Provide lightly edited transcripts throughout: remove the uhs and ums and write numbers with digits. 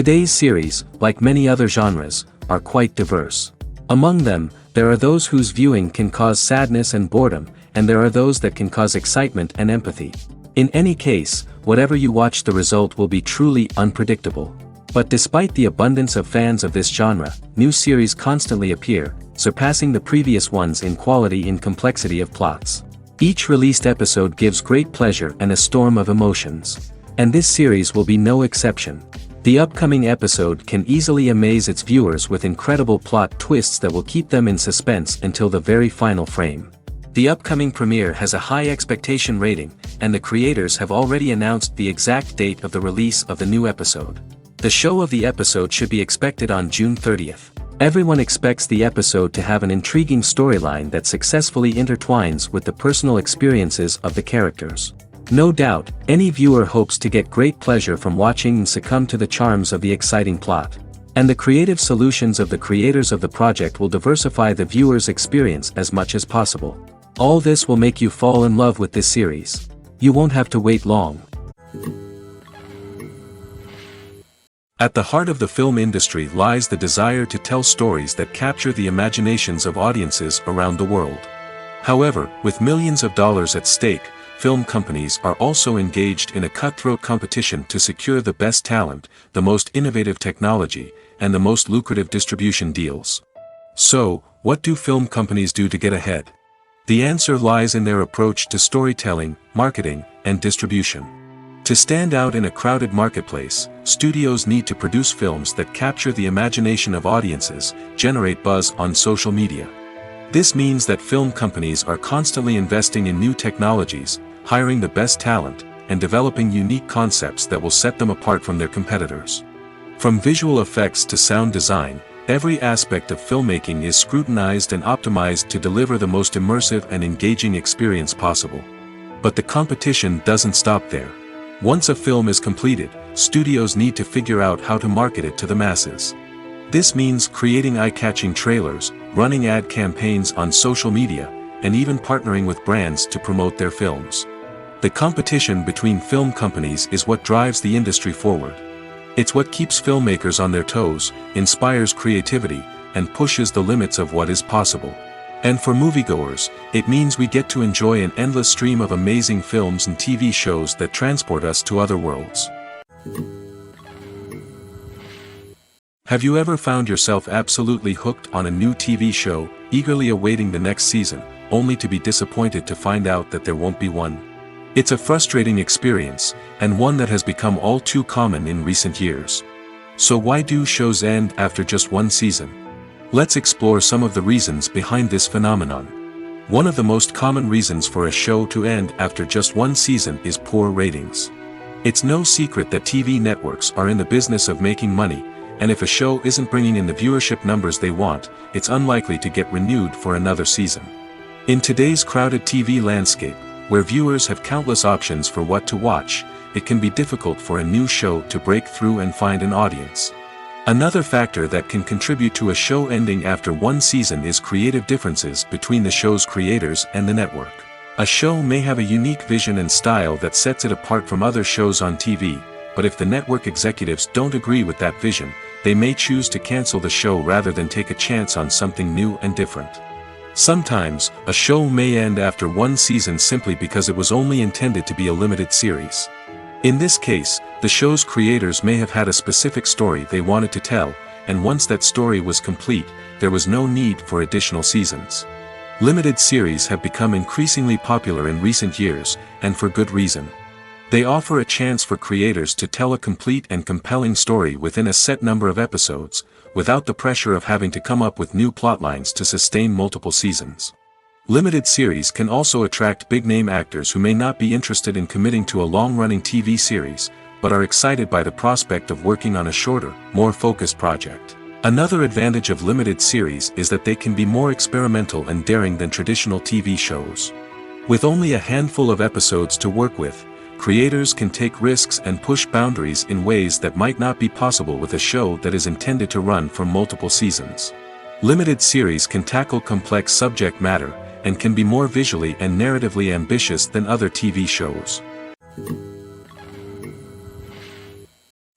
Today's series, like many other genres, are quite diverse. Among them, there are those whose viewing can cause sadness and boredom, and there are those that can cause excitement and empathy. In any case, whatever you watch, the result will be truly unpredictable. But despite the abundance of fans of this genre, new series constantly appear, surpassing the previous ones in quality and complexity of plots. Each released episode gives great pleasure and a storm of emotions. And this series will be no exception. The upcoming episode can easily amaze its viewers with incredible plot twists that will keep them in suspense until the very final frame. The upcoming premiere has a high expectation rating, and the creators have already announced the exact date of the release of the new episode. The show of the episode should be expected on June 30th. Everyone expects the episode to have an intriguing storyline that successfully intertwines with the personal experiences of the characters. No doubt, any viewer hopes to get great pleasure from watching and succumb to the charms of the exciting plot. And the creative solutions of the creators of the project will diversify the viewer's experience as much as possible. All this will make you fall in love with this series. You won't have to wait long. At the heart of the film industry lies the desire to tell stories that capture the imaginations of audiences around the world. However, with millions of dollars at stake, film companies are also engaged in a cutthroat competition to secure the best talent, the most innovative technology, and the most lucrative distribution deals. So, what do film companies do to get ahead? The answer lies in their approach to storytelling, marketing, and distribution. To stand out in a crowded marketplace, studios need to produce films that capture the imagination of audiences, generate buzz on social media. This means that film companies are constantly investing in new technologies, hiring the best talent, and developing unique concepts that will set them apart from their competitors. From visual effects to sound design, every aspect of filmmaking is scrutinized and optimized to deliver the most immersive and engaging experience possible. But the competition doesn't stop there. Once a film is completed, studios need to figure out how to market it to the masses. This means creating eye-catching trailers, running ad campaigns on social media, and even partnering with brands to promote their films. The competition between film companies is what drives the industry forward. It's what keeps filmmakers on their toes, inspires creativity, and pushes the limits of what is possible. And for moviegoers, it means we get to enjoy an endless stream of amazing films and TV shows that transport us to other worlds. Have you ever found yourself absolutely hooked on a new TV show, eagerly awaiting the next season, only to be disappointed to find out that there won't be one? It's a frustrating experience, and one that has become all too common in recent years. So why do shows end after just one season? Let's explore some of the reasons behind this phenomenon. One of the most common reasons for a show to end after just one season is poor ratings. It's no secret that TV networks are in the business of making money, and if a show isn't bringing in the viewership numbers they want, it's unlikely to get renewed for another season. In today's crowded TV landscape, where viewers have countless options for what to watch, it can be difficult for a new show to break through and find an audience. Another factor that can contribute to a show ending after one season is creative differences between the show's creators and the network. A show may have a unique vision and style that sets it apart from other shows on TV, but if the network executives don't agree with that vision, they may choose to cancel the show rather than take a chance on something new and different. Sometimes, a show may end after one season simply because it was only intended to be a limited series. In this case, the show's creators may have had a specific story they wanted to tell, and once that story was complete, there was no need for additional seasons. Limited series have become increasingly popular in recent years, and for good reason. They offer a chance for creators to tell a complete and compelling story within a set number of episodes, without the pressure of having to come up with new plotlines to sustain multiple seasons. Limited series can also attract big-name actors who may not be interested in committing to a long-running TV series, but are excited by the prospect of working on a shorter, more focused project. Another advantage of limited series is that they can be more experimental and daring than traditional TV shows. With only a handful of episodes to work with, creators can take risks and push boundaries in ways that might not be possible with a show that is intended to run for multiple seasons. Limited series can tackle complex subject matter, and can be more visually and narratively ambitious than other TV shows.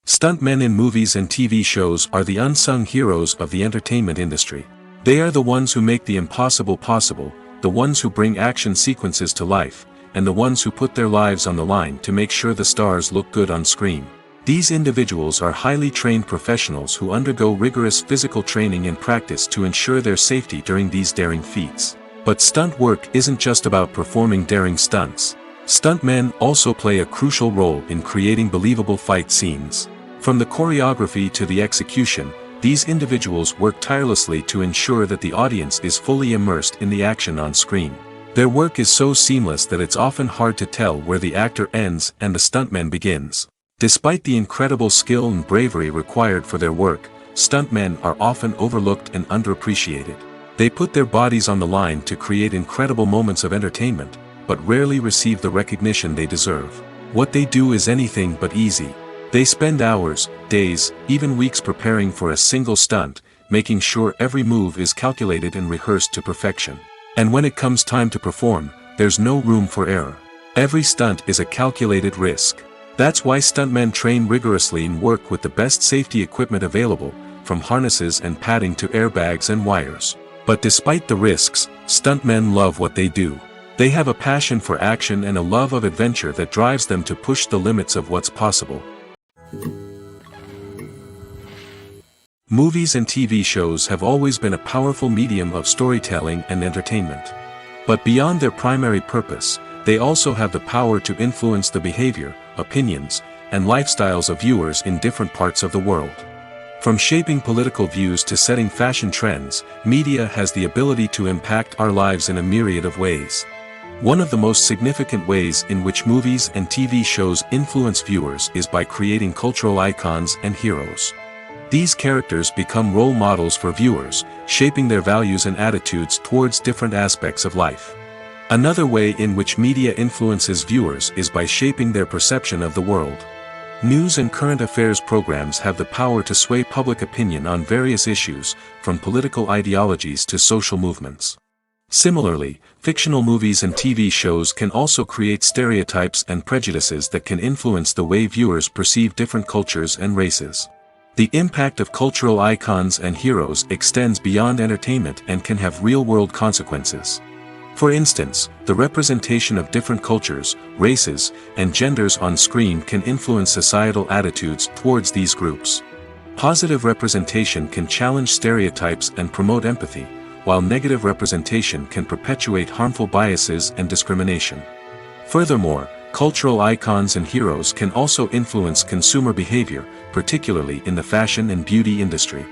Stuntmen in movies and TV shows are the unsung heroes of the entertainment industry. They are the ones who make the impossible possible, the ones who bring action sequences to life, and the ones who put their lives on the line to make sure the stars look good on screen. These individuals are highly trained professionals who undergo rigorous physical training and practice to ensure their safety during these daring feats. But stunt work isn't just about performing daring stunts. Stuntmen also play a crucial role in creating believable fight scenes. From the choreography to the execution, these individuals work tirelessly to ensure that the audience is fully immersed in the action on screen. Their work is so seamless that it's often hard to tell where the actor ends and the stuntman begins. Despite the incredible skill and bravery required for their work, stuntmen are often overlooked and underappreciated. They put their bodies on the line to create incredible moments of entertainment, but rarely receive the recognition they deserve. What they do is anything but easy. They spend hours, days, even weeks preparing for a single stunt, making sure every move is calculated and rehearsed to perfection. And when it comes time to perform, there's no room for error. Every stunt is a calculated risk. That's why stuntmen train rigorously and work with the best safety equipment available, from harnesses and padding to airbags and wires. But despite the risks, stuntmen love what they do. They have a passion for action and a love of adventure that drives them to push the limits of what's possible. Movies and TV shows have always been a powerful medium of storytelling and entertainment. But beyond their primary purpose, they also have the power to influence the behavior, opinions, and lifestyles of viewers in different parts of the world. From shaping political views to setting fashion trends, media has the ability to impact our lives in a myriad of ways. One of the most significant ways in which movies and TV shows influence viewers is by creating cultural icons and heroes. These characters become role models for viewers, shaping their values and attitudes towards different aspects of life. Another way in which media influences viewers is by shaping their perception of the world. News and current affairs programs have the power to sway public opinion on various issues, from political ideologies to social movements. Similarly, fictional movies and TV shows can also create stereotypes and prejudices that can influence the way viewers perceive different cultures and races. The impact of cultural icons and heroes extends beyond entertainment and can have real-world consequences. For instance, the representation of different cultures, races, and genders on screen can influence societal attitudes towards these groups. Positive representation can challenge stereotypes and promote empathy, while negative representation can perpetuate harmful biases and discrimination. Furthermore, cultural icons and heroes can also influence consumer behavior, particularly in the fashion and beauty industry.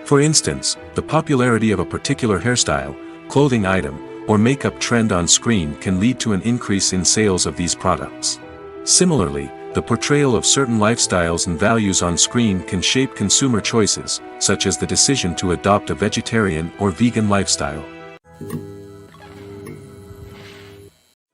For instance, the popularity of a particular hairstyle, clothing item, or makeup trend on screen can lead to an increase in sales of these products. Similarly, the portrayal of certain lifestyles and values on screen can shape consumer choices, such as the decision to adopt a vegetarian or vegan lifestyle.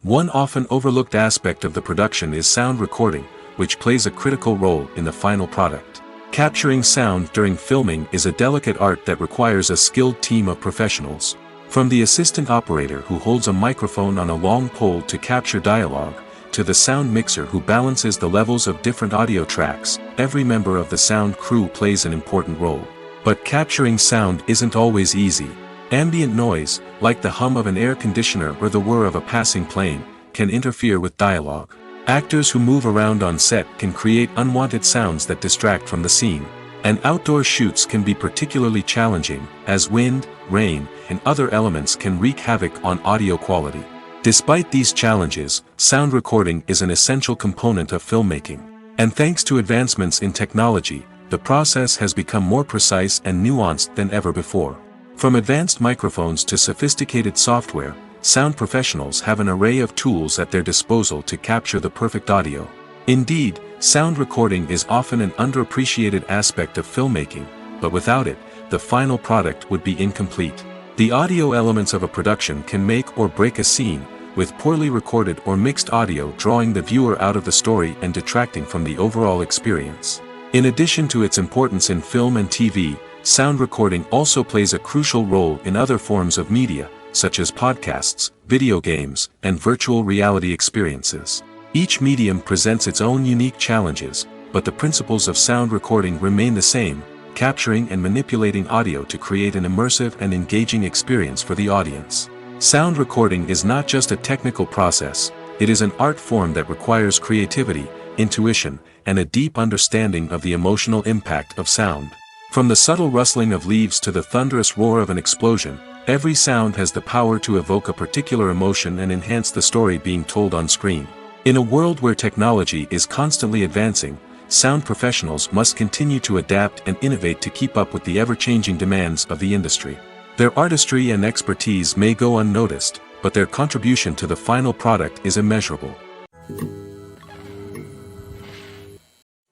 One often overlooked aspect of the production is sound recording, which plays a critical role in the final product. Capturing sound during filming is a delicate art that requires a skilled team of professionals. From the assistant operator who holds a microphone on a long pole to capture dialogue, to the sound mixer who balances the levels of different audio tracks, every member of the sound crew plays an important role. But capturing sound isn't always easy. Ambient noise, like the hum of an air conditioner or the whir of a passing plane, can interfere with dialogue. Actors who move around on set can create unwanted sounds that distract from the scene. And outdoor shoots can be particularly challenging, as wind, rain, and other elements can wreak havoc on audio quality. Despite these challenges, sound recording is an essential component of filmmaking. And thanks to advancements in technology, the process has become more precise and nuanced than ever before. From advanced microphones to sophisticated software, sound professionals have an array of tools at their disposal to capture the perfect audio. Indeed, sound recording is often an underappreciated aspect of filmmaking, but without it, the final product would be incomplete. The audio elements of a production can make or break a scene, with poorly recorded or mixed audio drawing the viewer out of the story and detracting from the overall experience. In addition to its importance in film and TV, sound recording also plays a crucial role in other forms of media, such as podcasts, video games, and virtual reality experiences. Each medium presents its own unique challenges, but the principles of sound recording remain the same, capturing and manipulating audio to create an immersive and engaging experience for the audience. Sound recording is not just a technical process, it is an art form that requires creativity, intuition, and a deep understanding of the emotional impact of sound. From the subtle rustling of leaves to the thunderous roar of an explosion, every sound has the power to evoke a particular emotion and enhance the story being told on screen. In a world where technology is constantly advancing, sound professionals must continue to adapt and innovate to keep up with the ever-changing demands of the industry. Their artistry and expertise may go unnoticed, but their contribution to the final product is immeasurable.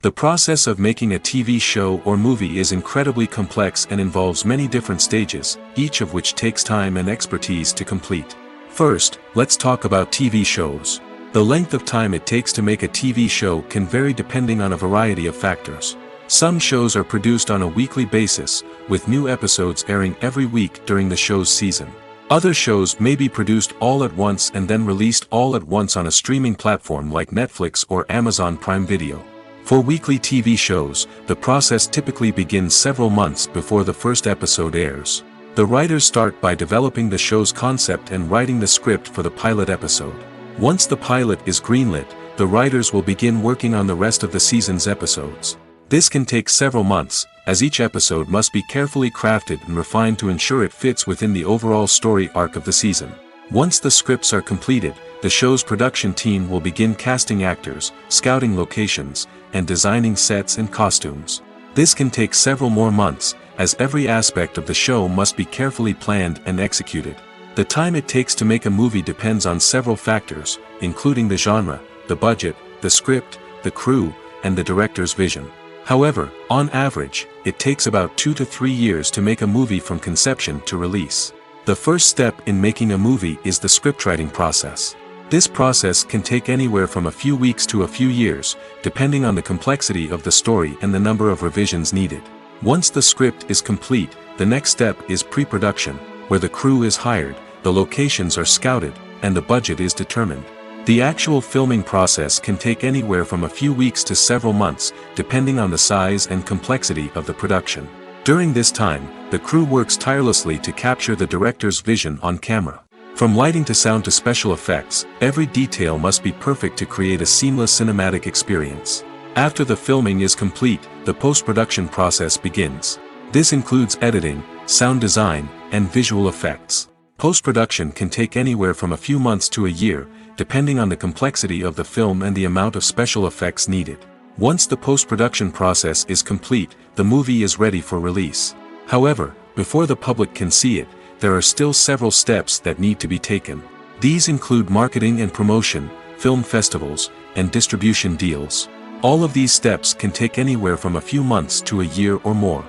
The process of making a TV show or movie is incredibly complex and involves many different stages, each of which takes time and expertise to complete. First, let's talk about TV shows. The length of time it takes to make a TV show can vary depending on a variety of factors. Some shows are produced on a weekly basis, with new episodes airing every week during the show's season. Other shows may be produced all at once and then released all at once on a streaming platform like Netflix or Amazon Prime Video. For weekly TV shows, the process typically begins several months before the first episode airs. The writers start by developing the show's concept and writing the script for the pilot episode. Once the pilot is greenlit, the writers will begin working on the rest of the season's episodes. This can take several months, as each episode must be carefully crafted and refined to ensure it fits within the overall story arc of the season. Once the scripts are completed, the show's production team will begin casting actors, scouting locations, and designing sets and costumes. This can take several more months, as every aspect of the show must be carefully planned and executed. The time it takes to make a movie depends on several factors, including the genre, the budget, the script, the crew, and the director's vision. However, on average, it takes about 2 to 3 years to make a movie from conception to release. The first step in making a movie is the scriptwriting process. This process can take anywhere from a few weeks to a few years, depending on the complexity of the story and the number of revisions needed. Once the script is complete, the next step is pre-production, where the crew is hired, the locations are scouted, and the budget is determined. The actual filming process can take anywhere from a few weeks to several months, depending on the size and complexity of the production. During this time, the crew works tirelessly to capture the director's vision on camera. From lighting to sound to special effects, every detail must be perfect to create a seamless cinematic experience. After the filming is complete, the post-production process begins. This includes editing, sound design, and visual effects. Post-production can take anywhere from a few months to a year, depending on the complexity of the film and the amount of special effects needed. Once the post-production process is complete, the movie is ready for release. However, before the public can see it, there are still several steps that need to be taken. These include marketing and promotion, film festivals, and distribution deals. All of these steps can take anywhere from a few months to a year or more.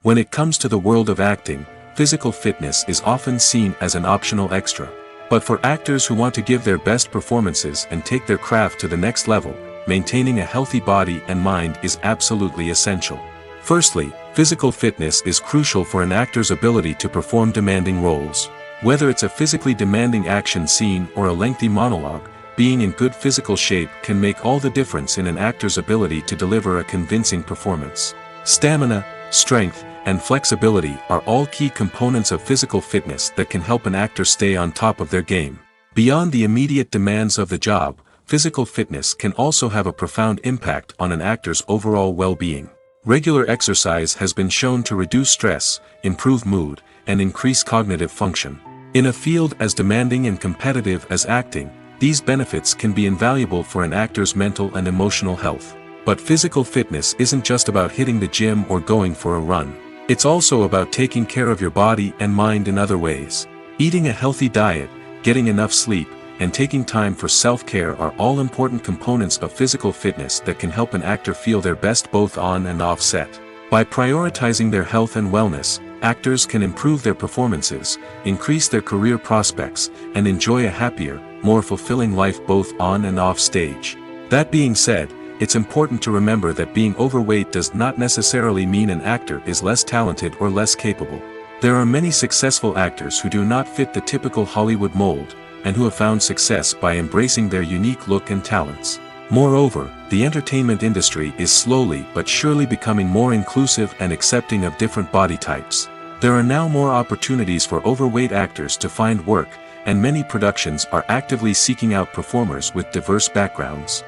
When it comes to the world of acting, physical fitness is often seen as an optional extra. But for actors who want to give their best performances and take their craft to the next level, maintaining a healthy body and mind is absolutely essential. Firstly, physical fitness is crucial for an actor's ability to perform demanding roles. Whether it's a physically demanding action scene or a lengthy monologue, being in good physical shape can make all the difference in an actor's ability to deliver a convincing performance. Stamina, strength, and flexibility are all key components of physical fitness that can help an actor stay on top of their game. Beyond the immediate demands of the job, physical fitness can also have a profound impact on an actor's overall well-being. Regular exercise has been shown to reduce stress, improve mood, and increase cognitive function. In a field as demanding and competitive as acting, these benefits can be invaluable for an actor's mental and emotional health. But physical fitness isn't just about hitting the gym or going for a run. It's also about taking care of your body and mind in other ways. Eating a healthy diet, getting enough sleep, and taking time for self-care are all important components of physical fitness that can help an actor feel their best both on and off set. By prioritizing their health and wellness, actors can improve their performances, increase their career prospects, and enjoy a happier, more fulfilling life both on and off stage. That being said, it's important to remember that being overweight does not necessarily mean an actor is less talented or less capable. There are many successful actors who do not fit the typical Hollywood mold, and who have found success by embracing their unique look and talents. Moreover, the entertainment industry is slowly but surely becoming more inclusive and accepting of different body types. There are now more opportunities for overweight actors to find work, and many productions are actively seeking out performers with diverse backgrounds.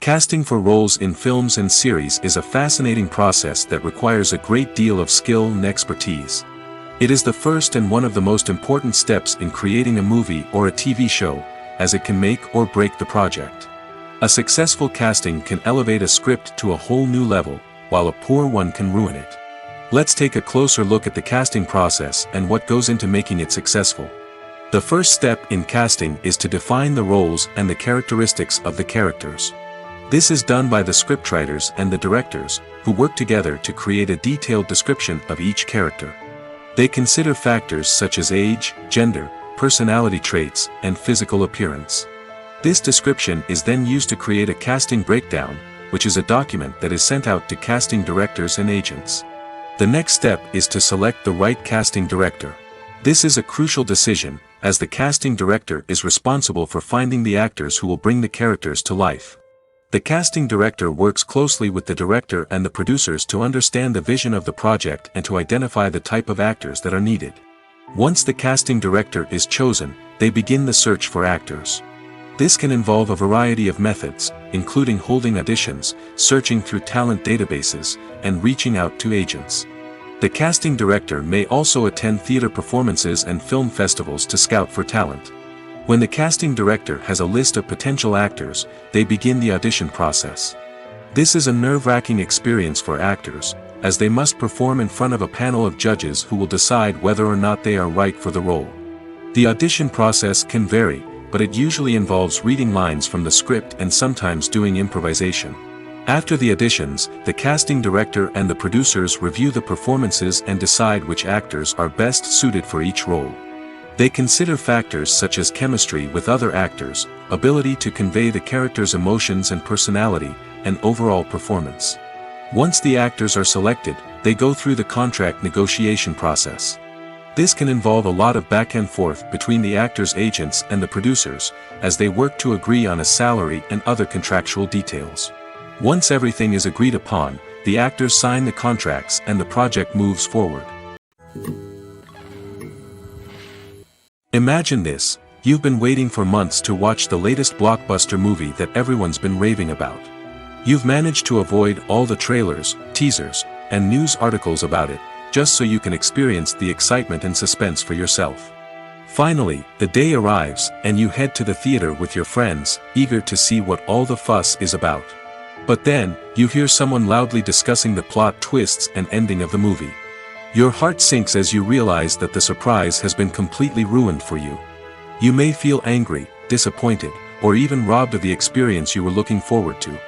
Casting for roles in films and series is a fascinating process that requires a great deal of skill and expertise. It is the first and one of the most important steps in creating a movie or a TV show, as it can make or break the project. A successful casting can elevate a script to a whole new level, while a poor one can ruin it. Let's take a closer look at the casting process and what goes into making it successful. The first step in casting is to define the roles and the characteristics of the characters. This is done by the scriptwriters and the directors, who work together to create a detailed description of each character. They consider factors such as age, gender, personality traits, and physical appearance. This description is then used to create a casting breakdown, which is a document that is sent out to casting directors and agents. The next step is to select the right casting director. This is a crucial decision, as the casting director is responsible for finding the actors who will bring the characters to life. The casting director works closely with the director and the producers to understand the vision of the project and to identify the type of actors that are needed. Once the casting director is chosen, they begin the search for actors. This can involve a variety of methods, including holding auditions, searching through talent databases, and reaching out to agents. The casting director may also attend theater performances and film festivals to scout for talent. When the casting director has a list of potential actors, they begin the audition process. This is a nerve-wracking experience for actors, as they must perform in front of a panel of judges who will decide whether or not they are right for the role. The audition process can vary, but it usually involves reading lines from the script and sometimes doing improvisation. After the auditions, the casting director and the producers review the performances and decide which actors are best suited for each role. They consider factors such as chemistry with other actors, ability to convey the character's emotions and personality, and overall performance. Once the actors are selected, they go through the contract negotiation process. This can involve a lot of back and forth between the actors' agents and the producers, as they work to agree on a salary and other contractual details. Once everything is agreed upon, the actors sign the contracts and the project moves forward. Imagine this: you've been waiting for months to watch the latest blockbuster movie that everyone's been raving about. You've managed to avoid all the trailers, teasers, and news articles about it, just so you can experience the excitement and suspense for yourself. Finally, the day arrives, and you head to the theater with your friends, eager to see what all the fuss is about. But then, you hear someone loudly discussing the plot twists and ending of the movie. Your heart sinks as you realize that the surprise has been completely ruined for you. You may feel angry, disappointed, or even robbed of the experience you were looking forward to.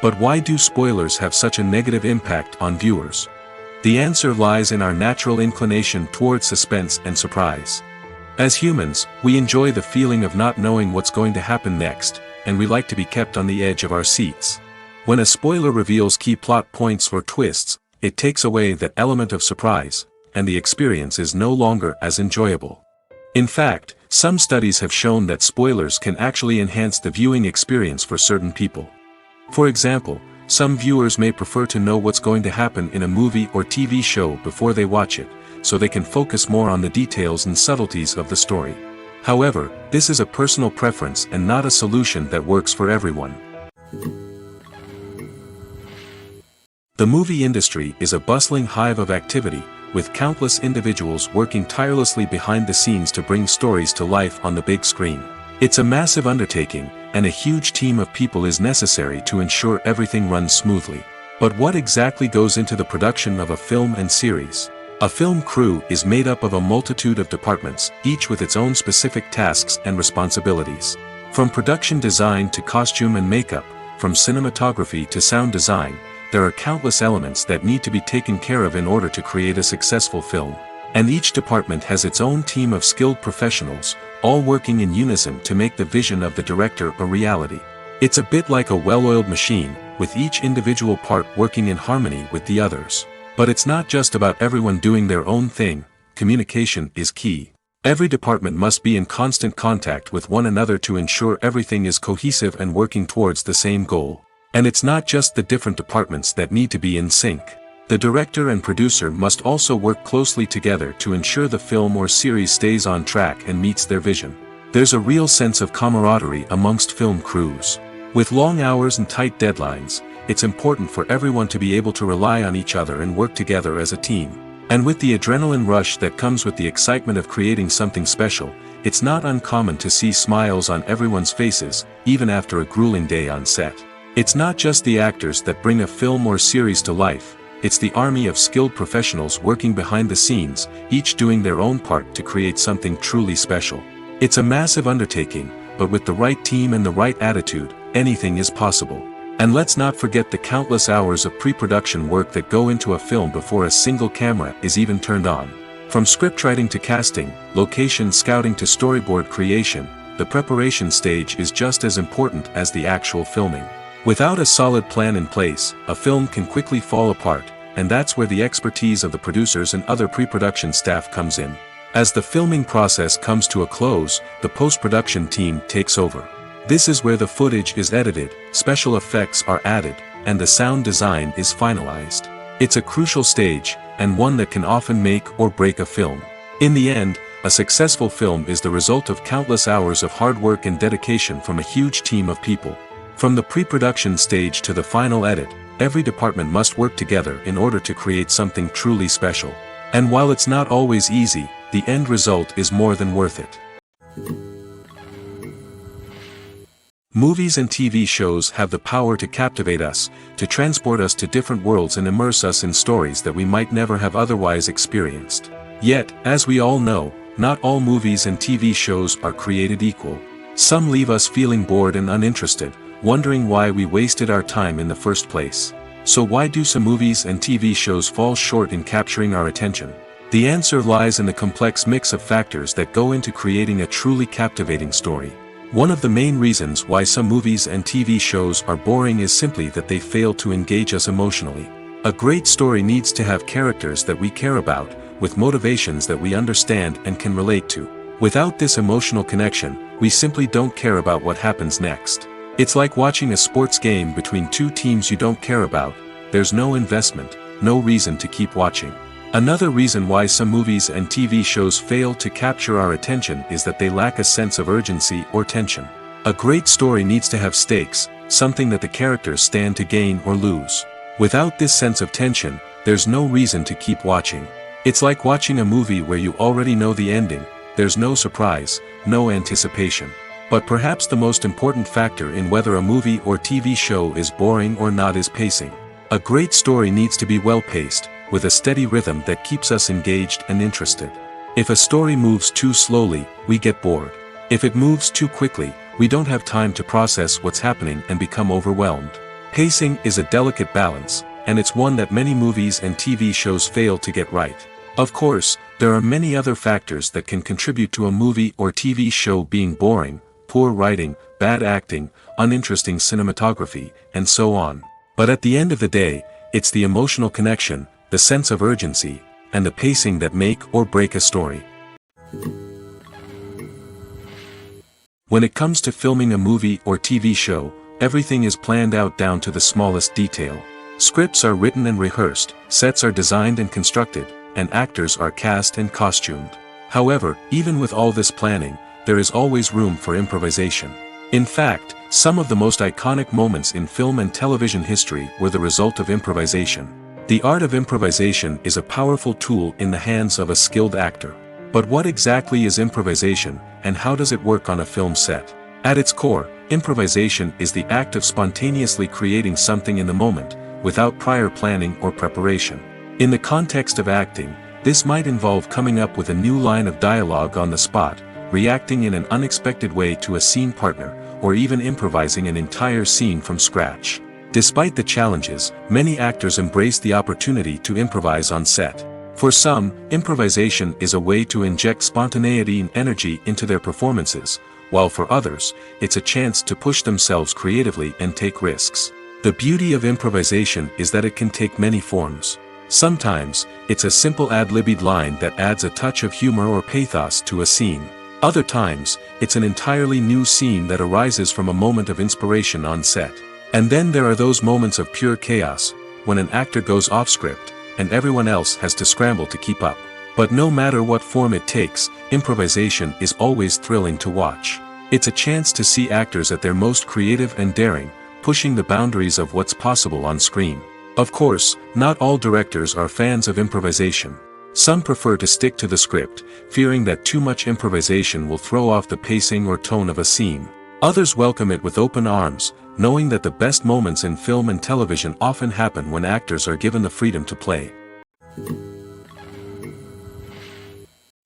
But why do spoilers have such a negative impact on viewers? The answer lies in our natural inclination towards suspense and surprise. As humans, we enjoy the feeling of not knowing what's going to happen next, and we like to be kept on the edge of our seats. When a spoiler reveals key plot points or twists, it takes away that element of surprise, and the experience is no longer as enjoyable. In fact, some studies have shown that spoilers can actually enhance the viewing experience for certain people. For example, some viewers may prefer to know what's going to happen in a movie or TV show before they watch it, so they can focus more on the details and subtleties of the story. However, this is a personal preference and not a solution that works for everyone. The movie industry is a bustling hive of activity, with countless individuals working tirelessly behind the scenes to bring stories to life on the big screen. It's a massive undertaking, and a huge team of people is necessary to ensure everything runs smoothly. But what exactly goes into the production of a film and series? A film crew is made up of a multitude of departments, each with its own specific tasks and responsibilities. From production design to costume and makeup, from cinematography to sound design, there are countless elements that need to be taken care of in order to create a successful film. And each department has its own team of skilled professionals, all working in unison to make the vision of the director a reality. It's a bit like a well-oiled machine, with each individual part working in harmony with the others. But it's not just about everyone doing their own thing. Communication is key. Every department must be in constant contact with one another to ensure everything is cohesive and working towards the same goal. And it's not just the different departments that need to be in sync. The director and producer must also work closely together to ensure the film or series stays on track and meets their vision. There's a real sense of camaraderie amongst film crews. With long hours and tight deadlines, it's important for everyone to be able to rely on each other and work together as a team. And with the adrenaline rush that comes with the excitement of creating something special, it's not uncommon to see smiles on everyone's faces, even after a grueling day on set. It's not just the actors that bring a film or series to life, it's the army of skilled professionals working behind the scenes, each doing their own part to create something truly special. It's a massive undertaking, but with the right team and the right attitude, anything is possible. And let's not forget the countless hours of pre-production work that go into a film before a single camera is even turned on. From scriptwriting to casting, location scouting to storyboard creation, the preparation stage is just as important as the actual filming. Without a solid plan in place, a film can quickly fall apart, and that's where the expertise of the producers and other pre-production staff comes in. As the filming process comes to a close, the post-production team takes over. This is where the footage is edited, special effects are added, and the sound design is finalized. It's a crucial stage, and one that can often make or break a film. In the end, a successful film is the result of countless hours of hard work and dedication from a huge team of people. From the pre-production stage to the final edit, every department must work together in order to create something truly special. And while it's not always easy, the end result is more than worth it. Movies and TV shows have the power to captivate us, to transport us to different worlds and immerse us in stories that we might never have otherwise experienced. Yet, as we all know, not all movies and TV shows are created equal. Some leave us feeling bored and uninterested, wondering why we wasted our time in the first place. So why do some movies and TV shows fall short in capturing our attention? The answer lies in the complex mix of factors that go into creating a truly captivating story. One of the main reasons why some movies and TV shows are boring is simply that they fail to engage us emotionally. A great story needs to have characters that we care about, with motivations that we understand and can relate to. Without this emotional connection, we simply don't care about what happens next. It's like watching a sports game between two teams you don't care about. There's no investment, no reason to keep watching. Another reason why some movies and TV shows fail to capture our attention is that they lack a sense of urgency or tension. A great story needs to have stakes, something that the characters stand to gain or lose. Without this sense of tension, there's no reason to keep watching. It's like watching a movie where you already know the ending. There's no surprise, no anticipation. But perhaps the most important factor in whether a movie or TV show is boring or not is pacing. A great story needs to be well-paced, with a steady rhythm that keeps us engaged and interested. If a story moves too slowly, we get bored. If it moves too quickly, we don't have time to process what's happening and become overwhelmed. Pacing is a delicate balance, and it's one that many movies and TV shows fail to get right. Of course, there are many other factors that can contribute to a movie or TV show being boring: poor writing, bad acting, uninteresting cinematography, and so on. But at the end of the day, it's the emotional connection, the sense of urgency, and the pacing that make or break a story. When it comes to filming a movie or TV show, everything is planned out down to the smallest detail. Scripts are written and rehearsed, sets are designed and constructed, and actors are cast and costumed. However, even with all this planning, there is always room for improvisation. In fact, some of the most iconic moments in film and television history were the result of improvisation. The art of improvisation is a powerful tool in the hands of a skilled actor. But what exactly is improvisation, and how does it work on a film set? At its core, improvisation is the act of spontaneously creating something in the moment, without prior planning or preparation. In the context of acting, this might involve coming up with a new line of dialogue on the spot, reacting in an unexpected way to a scene partner, or even improvising an entire scene from scratch. Despite the challenges, many actors embrace the opportunity to improvise on set. For some, improvisation is a way to inject spontaneity and energy into their performances, while for others, it's a chance to push themselves creatively and take risks. The beauty of improvisation is that it can take many forms. Sometimes, it's a simple ad-libbed line that adds a touch of humor or pathos to a scene. Other times, it's an entirely new scene that arises from a moment of inspiration on set. And then there are those moments of pure chaos, when an actor goes off script, and everyone else has to scramble to keep up. But no matter what form it takes, improvisation is always thrilling to watch. It's a chance to see actors at their most creative and daring, pushing the boundaries of what's possible on screen. Of course, not all directors are fans of improvisation. Some prefer to stick to the script, fearing that too much improvisation will throw off the pacing or tone of a scene. Others welcome it with open arms, knowing that the best moments in film and television often happen when actors are given the freedom to play.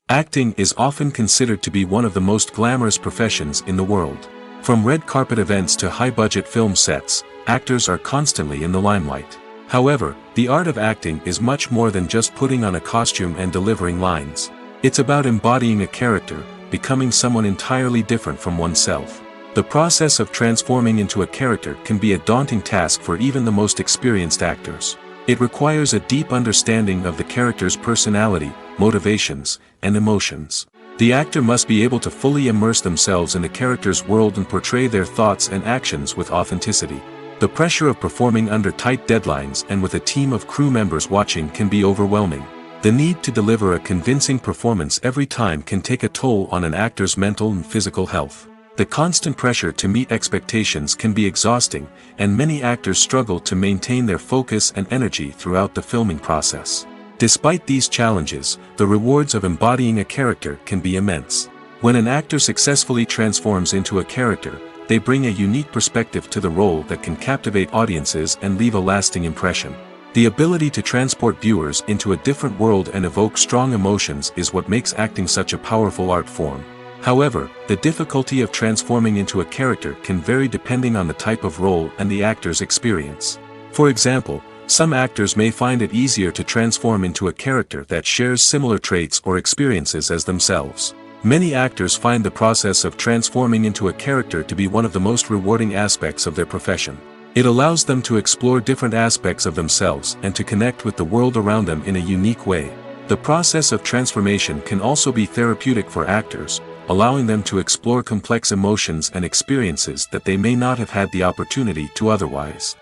Acting is often considered to be one of the most glamorous professions in the world. From red carpet events to high-budget film sets, actors are constantly in the limelight. However, the art of acting is much more than just putting on a costume and delivering lines. It's about embodying a character, becoming someone entirely different from oneself. The process of transforming into a character can be a daunting task for even the most experienced actors. It requires a deep understanding of the character's personality, motivations, and emotions. The actor must be able to fully immerse themselves in the character's world and portray their thoughts and actions with authenticity. The pressure of performing under tight deadlines and with a team of crew members watching can be overwhelming. The need to deliver a convincing performance every time can take a toll on an actor's mental and physical health. The constant pressure to meet expectations can be exhausting, and many actors struggle to maintain their focus and energy throughout the filming process. Despite these challenges, the rewards of embodying a character can be immense. When an actor successfully transforms into a character, they bring a unique perspective to the role that can captivate audiences and leave a lasting impression. The ability to transport viewers into a different world and evoke strong emotions is what makes acting such a powerful art form. However, the difficulty of transforming into a character can vary depending on the type of role and the actor's experience. For example, some actors may find it easier to transform into a character that shares similar traits or experiences as themselves. Many actors find the process of transforming into a character to be one of the most rewarding aspects of their profession. It allows them to explore different aspects of themselves and to connect with the world around them in a unique way. The process of transformation can also be therapeutic for actors, allowing them to explore complex emotions and experiences that they may not have had the opportunity to otherwise.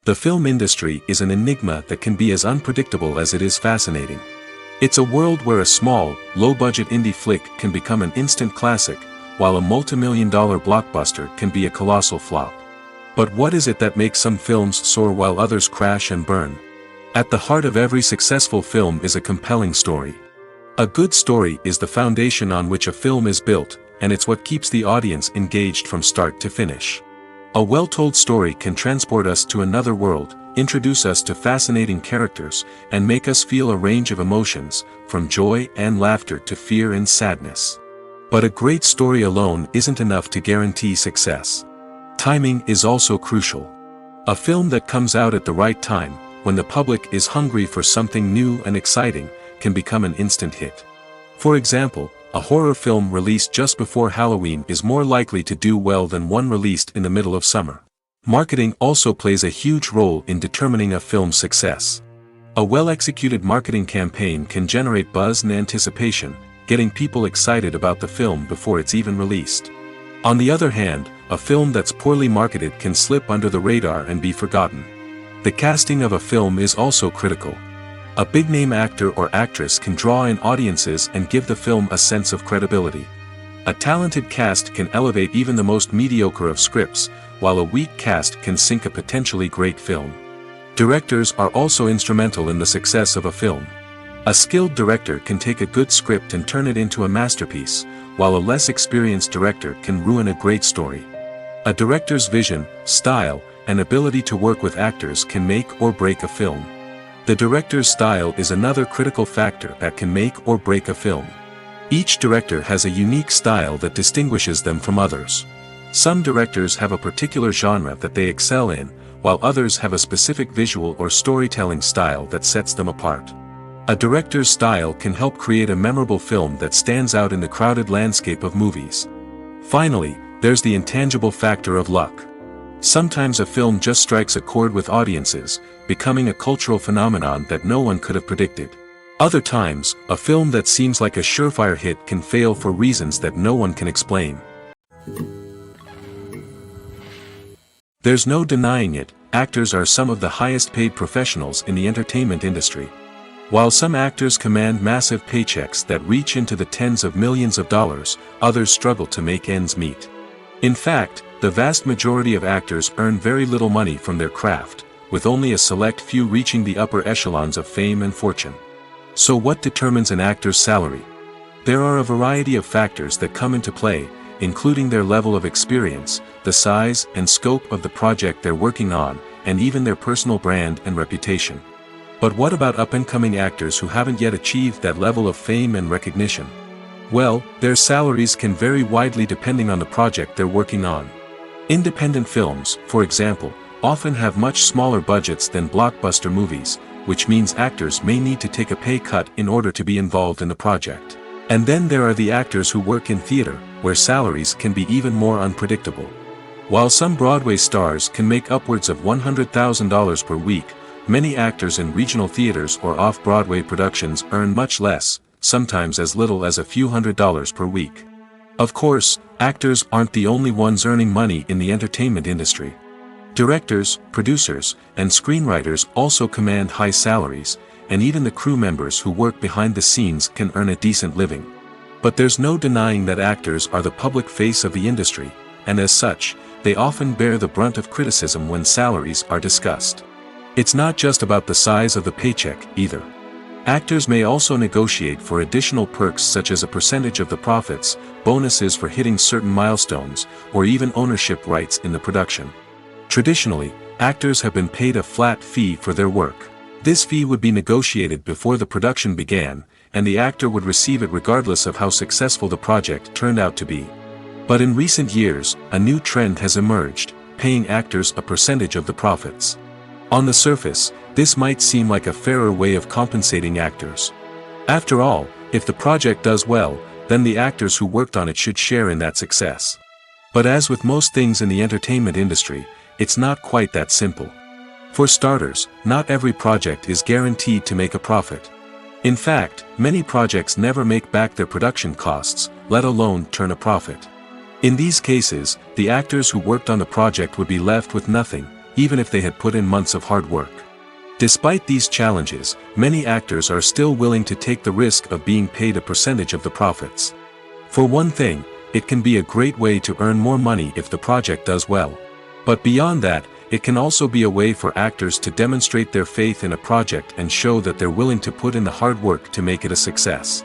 The film industry is an enigma that can be as unpredictable as it is fascinating. It's a world where a small, low-budget indie flick can become an instant classic, while a multi-million-dollar blockbuster can be a colossal flop. But what is it that makes some films soar while others crash and burn? At the heart of every successful film is a compelling story. A good story is the foundation on which a film is built, and it's what keeps the audience engaged from start to finish. A well-told story can transport us to another world, introduce us to fascinating characters, and make us feel a range of emotions, from joy and laughter to fear and sadness. But a great story alone isn't enough to guarantee success. Timing is also crucial. A film that comes out at the right time, when the public is hungry for something new and exciting, can become an instant hit. For example, a horror film released just before Halloween is more likely to do well than one released in the middle of summer. Marketing also plays a huge role in determining a film's success. A well-executed marketing campaign can generate buzz and anticipation, getting people excited about the film before it's even released. On the other hand, a film that's poorly marketed can slip under the radar and be forgotten. The casting of a film is also critical. A big-name actor or actress can draw in audiences and give the film a sense of credibility. A talented cast can elevate even the most mediocre of scripts, while a weak cast can sink a potentially great film. Directors are also instrumental in the success of a film. A skilled director can take a good script and turn it into a masterpiece, while a less experienced director can ruin a great story. A director's vision, style, and ability to work with actors can make or break a film. The director's style is another critical factor that can make or break a film. Each director has a unique style that distinguishes them from others. Some directors have a particular genre that they excel in, while others have a specific visual or storytelling style that sets them apart. A director's style can help create a memorable film that stands out in the crowded landscape of movies. Finally, there's the intangible factor of luck. Sometimes a film just strikes a chord with audiences, becoming a cultural phenomenon that no one could have predicted. Other times, a film that seems like a surefire hit can fail for reasons that no one can explain. There's no denying it, actors are some of the highest paid professionals in the entertainment industry. While some actors command massive paychecks that reach into the tens of millions of dollars, others struggle to make ends meet. In fact, the vast majority of actors earn very little money from their craft, with only a select few reaching the upper echelons of fame and fortune. So what determines an actor's salary? There are a variety of factors that come into play, including their level of experience, the size and scope of the project they're working on, and even their personal brand and reputation. But what about up-and-coming actors who haven't yet achieved that level of fame and recognition? Well, their salaries can vary widely depending on the project they're working on. Independent films, for example, often have much smaller budgets than blockbuster movies, which means actors may need to take a pay cut in order to be involved in the project. And then there are the actors who work in theater, where salaries can be even more unpredictable. While some Broadway stars can make upwards of $100,000 per week, many actors in regional theaters or off-Broadway productions earn much less, sometimes as little as a few $100s per week. Of course, actors aren't the only ones earning money in the entertainment industry. Directors, producers, and screenwriters also command high salaries, and even the crew members who work behind the scenes can earn a decent living. But there's no denying that actors are the public face of the industry, and as such, they often bear the brunt of criticism when salaries are discussed. It's not just about the size of the paycheck, either. Actors may also negotiate for additional perks such as a percentage of the profits, bonuses for hitting certain milestones, or even ownership rights in the production. Traditionally, actors have been paid a flat fee for their work. This fee would be negotiated before the production began, and the actor would receive it regardless of how successful the project turned out to be. But in recent years, a new trend has emerged, paying actors a percentage of the profits. On the surface, this might seem like a fairer way of compensating actors. After all, if the project does well, then the actors who worked on it should share in that success. But as with most things in the entertainment industry, it's not quite that simple. For starters, not every project is guaranteed to make a profit. In fact, many projects never make back their production costs, let alone turn a profit. In these cases, the actors who worked on the project would be left with nothing, even if they had put in months of hard work. Despite these challenges, many actors are still willing to take the risk of being paid a percentage of the profits. For one thing, it can be a great way to earn more money if the project does well. But beyond that, it can also be a way for actors to demonstrate their faith in a project and show that they're willing to put in the hard work to make it a success.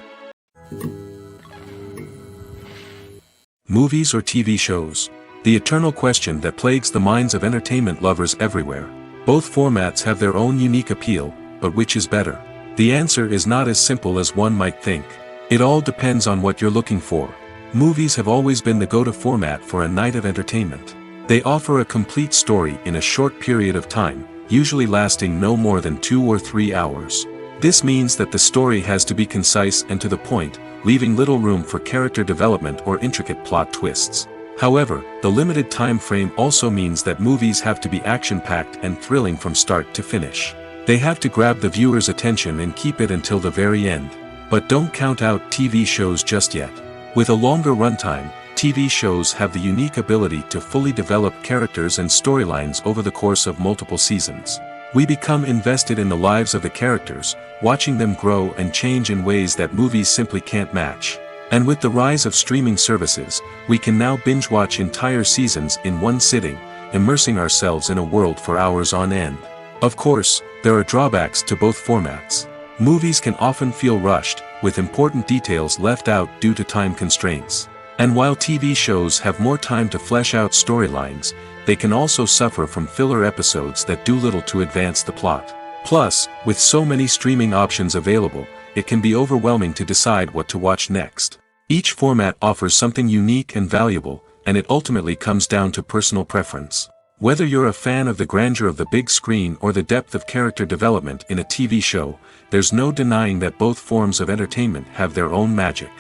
Movies or TV shows? The eternal question that plagues the minds of entertainment lovers everywhere. Both formats have their own unique appeal, but which is better? The answer is not as simple as one might think. It all depends on what you're looking for. Movies have always been the go-to format for a night of entertainment. They offer a complete story in a short period of time, usually lasting no more than 2 or 3 hours. This means that the story has to be concise and to the point, leaving little room for character development or intricate plot twists. However, the limited time frame also means that movies have to be action-packed and thrilling from start to finish. They have to grab the viewer's attention and keep it until the very end. But don't count out TV shows just yet. With a longer runtime, TV shows have the unique ability to fully develop characters and storylines over the course of multiple seasons. We become invested in the lives of the characters, watching them grow and change in ways that movies simply can't match. And with the rise of streaming services, we can now binge-watch entire seasons in one sitting, immersing ourselves in a world for hours on end. Of course, there are drawbacks to both formats. Movies can often feel rushed, with important details left out due to time constraints. And while TV shows have more time to flesh out storylines, they can also suffer from filler episodes that do little to advance the plot. Plus, with so many streaming options available, it can be overwhelming to decide what to watch next. Each format offers something unique and valuable, and it ultimately comes down to personal preference. Whether you're a fan of the grandeur of the big screen or the depth of character development in a TV show, there's no denying that both forms of entertainment have their own magic.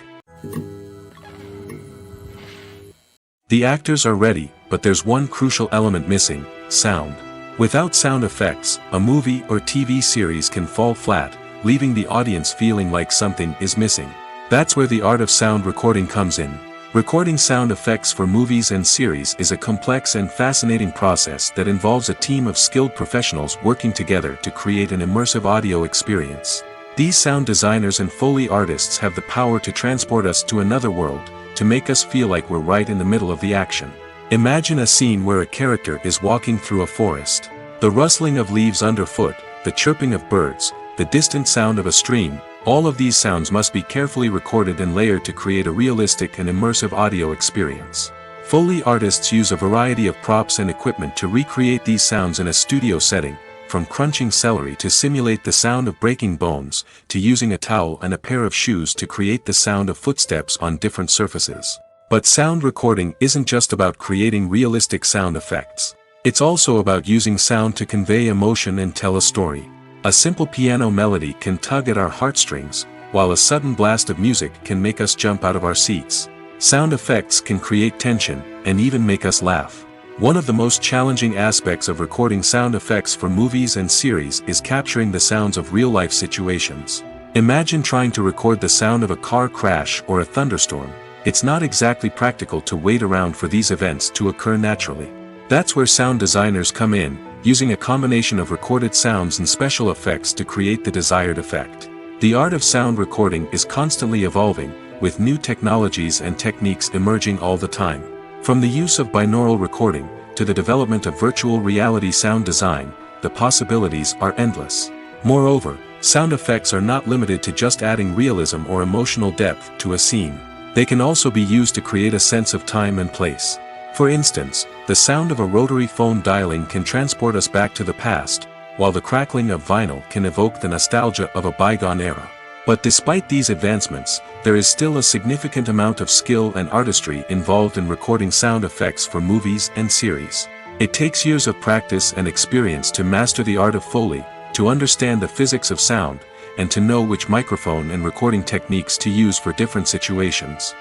The actors are ready, but there's one crucial element missing: sound. Without sound effects, a movie or TV series can fall flat, leaving the audience feeling like something is missing. That's where the art of sound recording comes in. Recording sound effects for movies and series is a complex and fascinating process that involves a team of skilled professionals working together to create an immersive audio experience. These sound designers and Foley artists have the power to transport us to another world, to make us feel like we're right in the middle of the action. Imagine a scene where a character is walking through a forest. The rustling of leaves underfoot, the chirping of birds, the distant sound of a stream, all of these sounds must be carefully recorded and layered to create a realistic and immersive audio experience. Foley artists use a variety of props and equipment to recreate these sounds in a studio setting, from crunching celery to simulate the sound of breaking bones, to using a towel and a pair of shoes to create the sound of footsteps on different surfaces. But sound recording isn't just about creating realistic sound effects. It's also about using sound to convey emotion and tell a story. A simple piano melody can tug at our heartstrings, while a sudden blast of music can make us jump out of our seats. Sound effects can create tension, and even make us laugh. One of the most challenging aspects of recording sound effects for movies and series is capturing the sounds of real-life situations. Imagine trying to record the sound of a car crash or a thunderstorm. It's not exactly practical to wait around for these events to occur naturally. That's where sound designers come in, using a combination of recorded sounds and special effects to create the desired effect. The art of sound recording is constantly evolving, with new technologies and techniques emerging all the time. From the use of binaural recording, to the development of virtual reality sound design, the possibilities are endless. Moreover, sound effects are not limited to just adding realism or emotional depth to a scene. They can also be used to create a sense of time and place. For instance, the sound of a rotary phone dialing can transport us back to the past, while the crackling of vinyl can evoke the nostalgia of a bygone era. But despite these advancements, there is still a significant amount of skill and artistry involved in recording sound effects for movies and series. It takes years of practice and experience to master the art of Foley, to understand the physics of sound, and to know which microphone and recording techniques to use for different situations.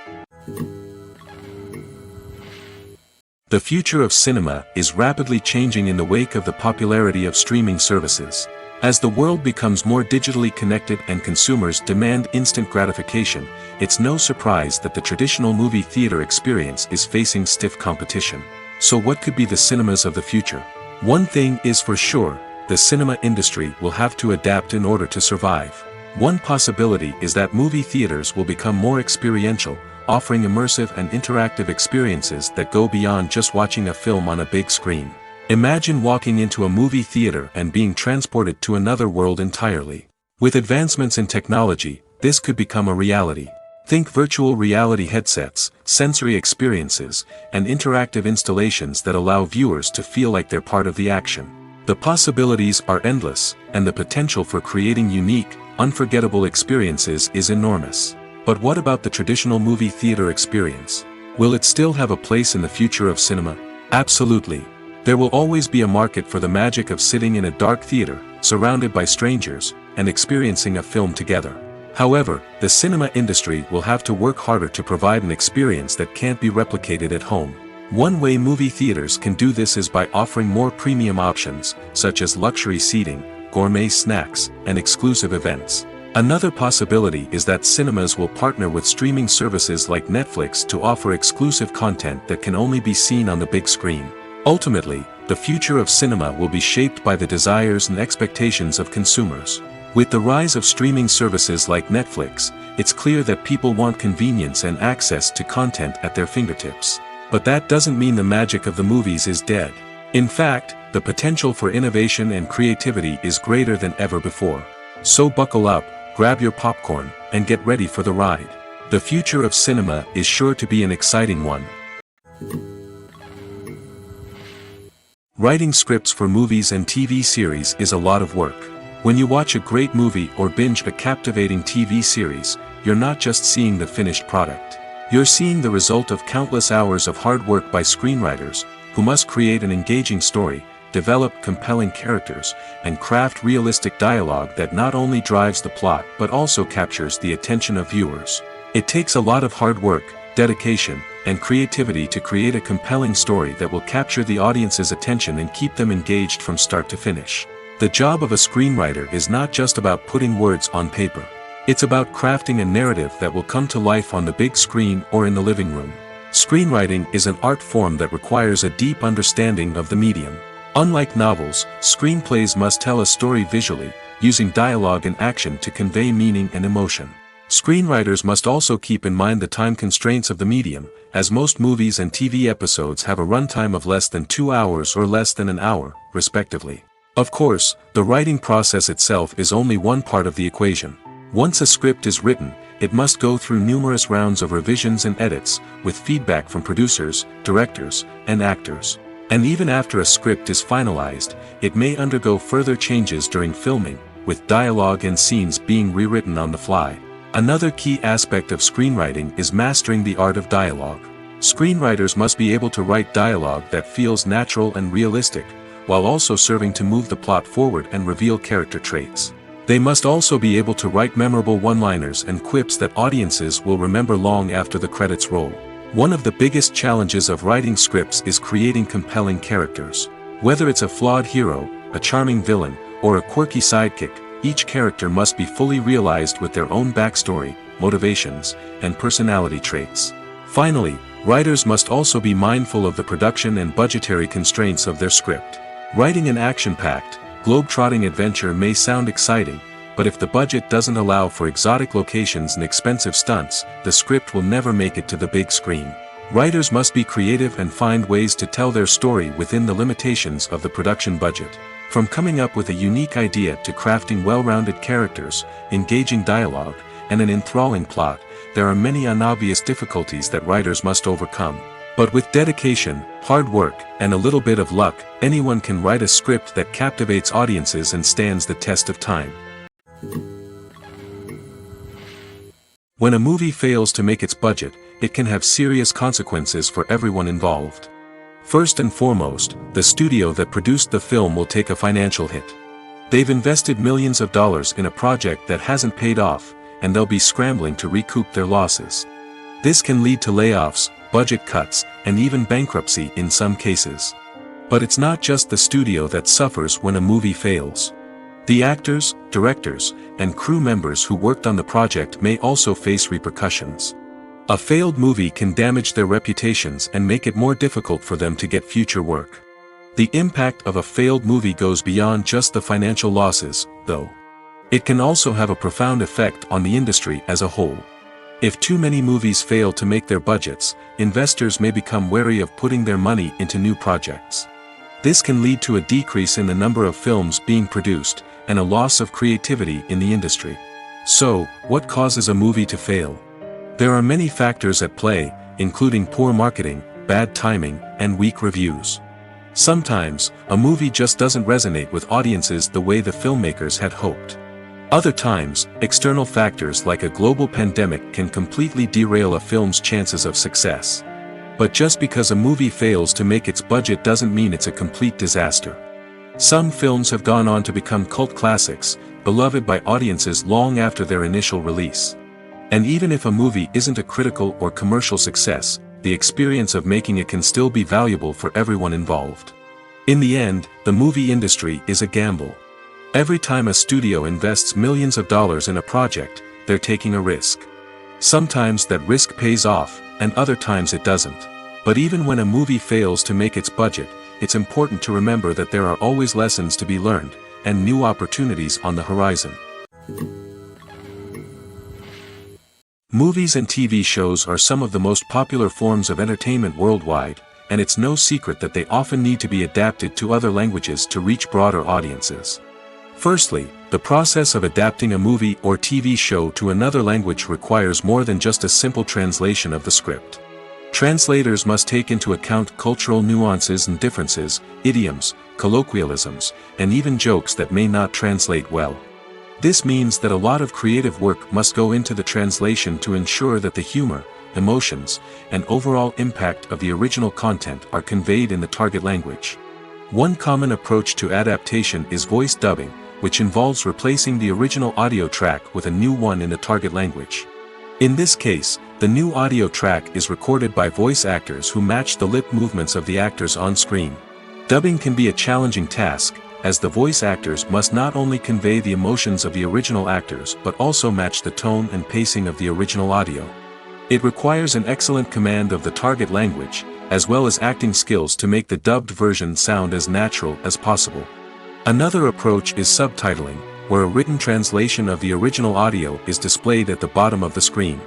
The future of cinema is rapidly changing in the wake of the popularity of streaming services. As the world becomes more digitally connected and consumers demand instant gratification, it's no surprise that the traditional movie theater experience is facing stiff competition. So what could be the cinemas of the future? One thing is for sure, the cinema industry will have to adapt in order to survive. One possibility is that movie theaters will become more experiential, offering immersive and interactive experiences that go beyond just watching a film on a big screen. Imagine walking into a movie theater and being transported to another world entirely. With advancements in technology, this could become a reality. Think virtual reality headsets, sensory experiences, and interactive installations that allow viewers to feel like they're part of the action. The possibilities are endless, and the potential for creating unique, unforgettable experiences is enormous. But what about the traditional movie theater experience? Will it still have a place in the future of cinema? Absolutely. There will always be a market for the magic of sitting in a dark theater, surrounded by strangers, and experiencing a film together. However, the cinema industry will have to work harder to provide an experience that can't be replicated at home. One way movie theaters can do this is by offering more premium options, such as luxury seating, gourmet snacks, and exclusive events. Another possibility is that cinemas will partner with streaming services like Netflix to offer exclusive content that can only be seen on the big screen. Ultimately, the future of cinema will be shaped by the desires and expectations of consumers. With the rise of streaming services like Netflix, it's clear that people want convenience and access to content at their fingertips. But that doesn't mean the magic of the movies is dead. In fact, the potential for innovation and creativity is greater than ever before. So buckle up, grab your popcorn, and get ready for the ride. The future of cinema is sure to be an exciting one. Writing scripts for movies and TV series is a lot of work. When you watch a great movie or binge a captivating TV series, you're not just seeing the finished product. You're seeing the result of countless hours of hard work by screenwriters, who must create an engaging story, develop compelling characters, and craft realistic dialogue that not only drives the plot but also captures the attention of viewers. It takes a lot of hard work, dedication, and creativity to create a compelling story that will capture the audience's attention and keep them engaged from start to finish. The job of a screenwriter is not just about putting words on paper. It's about crafting a narrative that will come to life on the big screen or in the living room. Screenwriting is an art form that requires a deep understanding of the medium. Unlike novels, screenplays must tell a story visually, using dialogue and action to convey meaning and emotion. Screenwriters must also keep in mind the time constraints of the medium, as most movies and TV episodes have a runtime of less than 2 hours or less than an hour, respectively. Of course, the writing process itself is only one part of the equation. Once a script is written, it must go through numerous rounds of revisions and edits, with feedback from producers, directors, and actors. And even after a script is finalized, it may undergo further changes during filming, with dialogue and scenes being rewritten on the fly. Another key aspect of screenwriting is mastering the art of dialogue. Screenwriters must be able to write dialogue that feels natural and realistic, while also serving to move the plot forward and reveal character traits. They must also be able to write memorable one-liners and quips that audiences will remember long after the credits roll. One of the biggest challenges of writing scripts is creating compelling characters. Whether it's a flawed hero, a charming villain, or a quirky sidekick, each character must be fully realized with their own backstory, motivations, and personality traits. Finally, writers must also be mindful of the production and budgetary constraints of their script. Writing an action-packed, globe-trotting adventure may sound exciting, but if the budget doesn't allow for exotic locations and expensive stunts, the script will never make it to the big screen. Writers must be creative and find ways to tell their story within the limitations of the production budget. From coming up with a unique idea to crafting well-rounded characters, engaging dialogue, and an enthralling plot, there are many unobvious difficulties that writers must overcome. But with dedication, hard work, and a little bit of luck, anyone can write a script that captivates audiences and stands the test of time. When a movie fails to make its budget, it can have serious consequences for everyone involved. First and foremost, the studio that produced the film will take a financial hit. They've invested millions of dollars in a project that hasn't paid off, and they'll be scrambling to recoup their losses. This can lead to layoffs, budget cuts, and even bankruptcy in some cases. But it's not just the studio that suffers when a movie fails. The actors, directors, and crew members who worked on the project may also face repercussions. A failed movie can damage their reputations and make it more difficult for them to get future work. The impact of a failed movie goes beyond just the financial losses, though. It can also have a profound effect on the industry as a whole. If too many movies fail to make their budgets, investors may become wary of putting their money into new projects. This can lead to a decrease in the number of films being produced, and a loss of creativity in the industry. So, what causes a movie to fail? There are many factors at play, including poor marketing, bad timing, and weak reviews. Sometimes, a movie just doesn't resonate with audiences the way the filmmakers had hoped. Other times, external factors like a global pandemic can completely derail a film's chances of success. But just because a movie fails to make its budget doesn't mean it's a complete disaster. Some films have gone on to become cult classics, beloved by audiences long after their initial release. And even if a movie isn't a critical or commercial success, the experience of making it can still be valuable for everyone involved. In the end, the movie industry is a gamble. Every time a studio invests millions of dollars in a project, they're taking a risk. Sometimes that risk pays off, and other times it doesn't. But even when a movie fails to make its budget, it's important to remember that there are always lessons to be learned, and new opportunities on the horizon. Movies and TV shows are some of the most popular forms of entertainment worldwide, and it's no secret that they often need to be adapted to other languages to reach broader audiences. Firstly, the process of adapting a movie or TV show to another language requires more than just a simple translation of the script. Translators must take into account cultural nuances and differences, idioms, colloquialisms, and even jokes that may not translate well. This means that a lot of creative work must go into the translation to ensure that the humor, emotions, and overall impact of the original content are conveyed in the target language. One common approach to adaptation is voice dubbing, which involves replacing the original audio track with a new one in the target language. In this case, the new audio track is recorded by voice actors who match the lip movements of the actors on screen. Dubbing can be a challenging task, as the voice actors must not only convey the emotions of the original actors but also match the tone and pacing of the original audio. It requires an excellent command of the target language, as well as acting skills to make the dubbed version sound as natural as possible. Another approach is subtitling, where a written translation of the original audio is displayed at the bottom of the screen.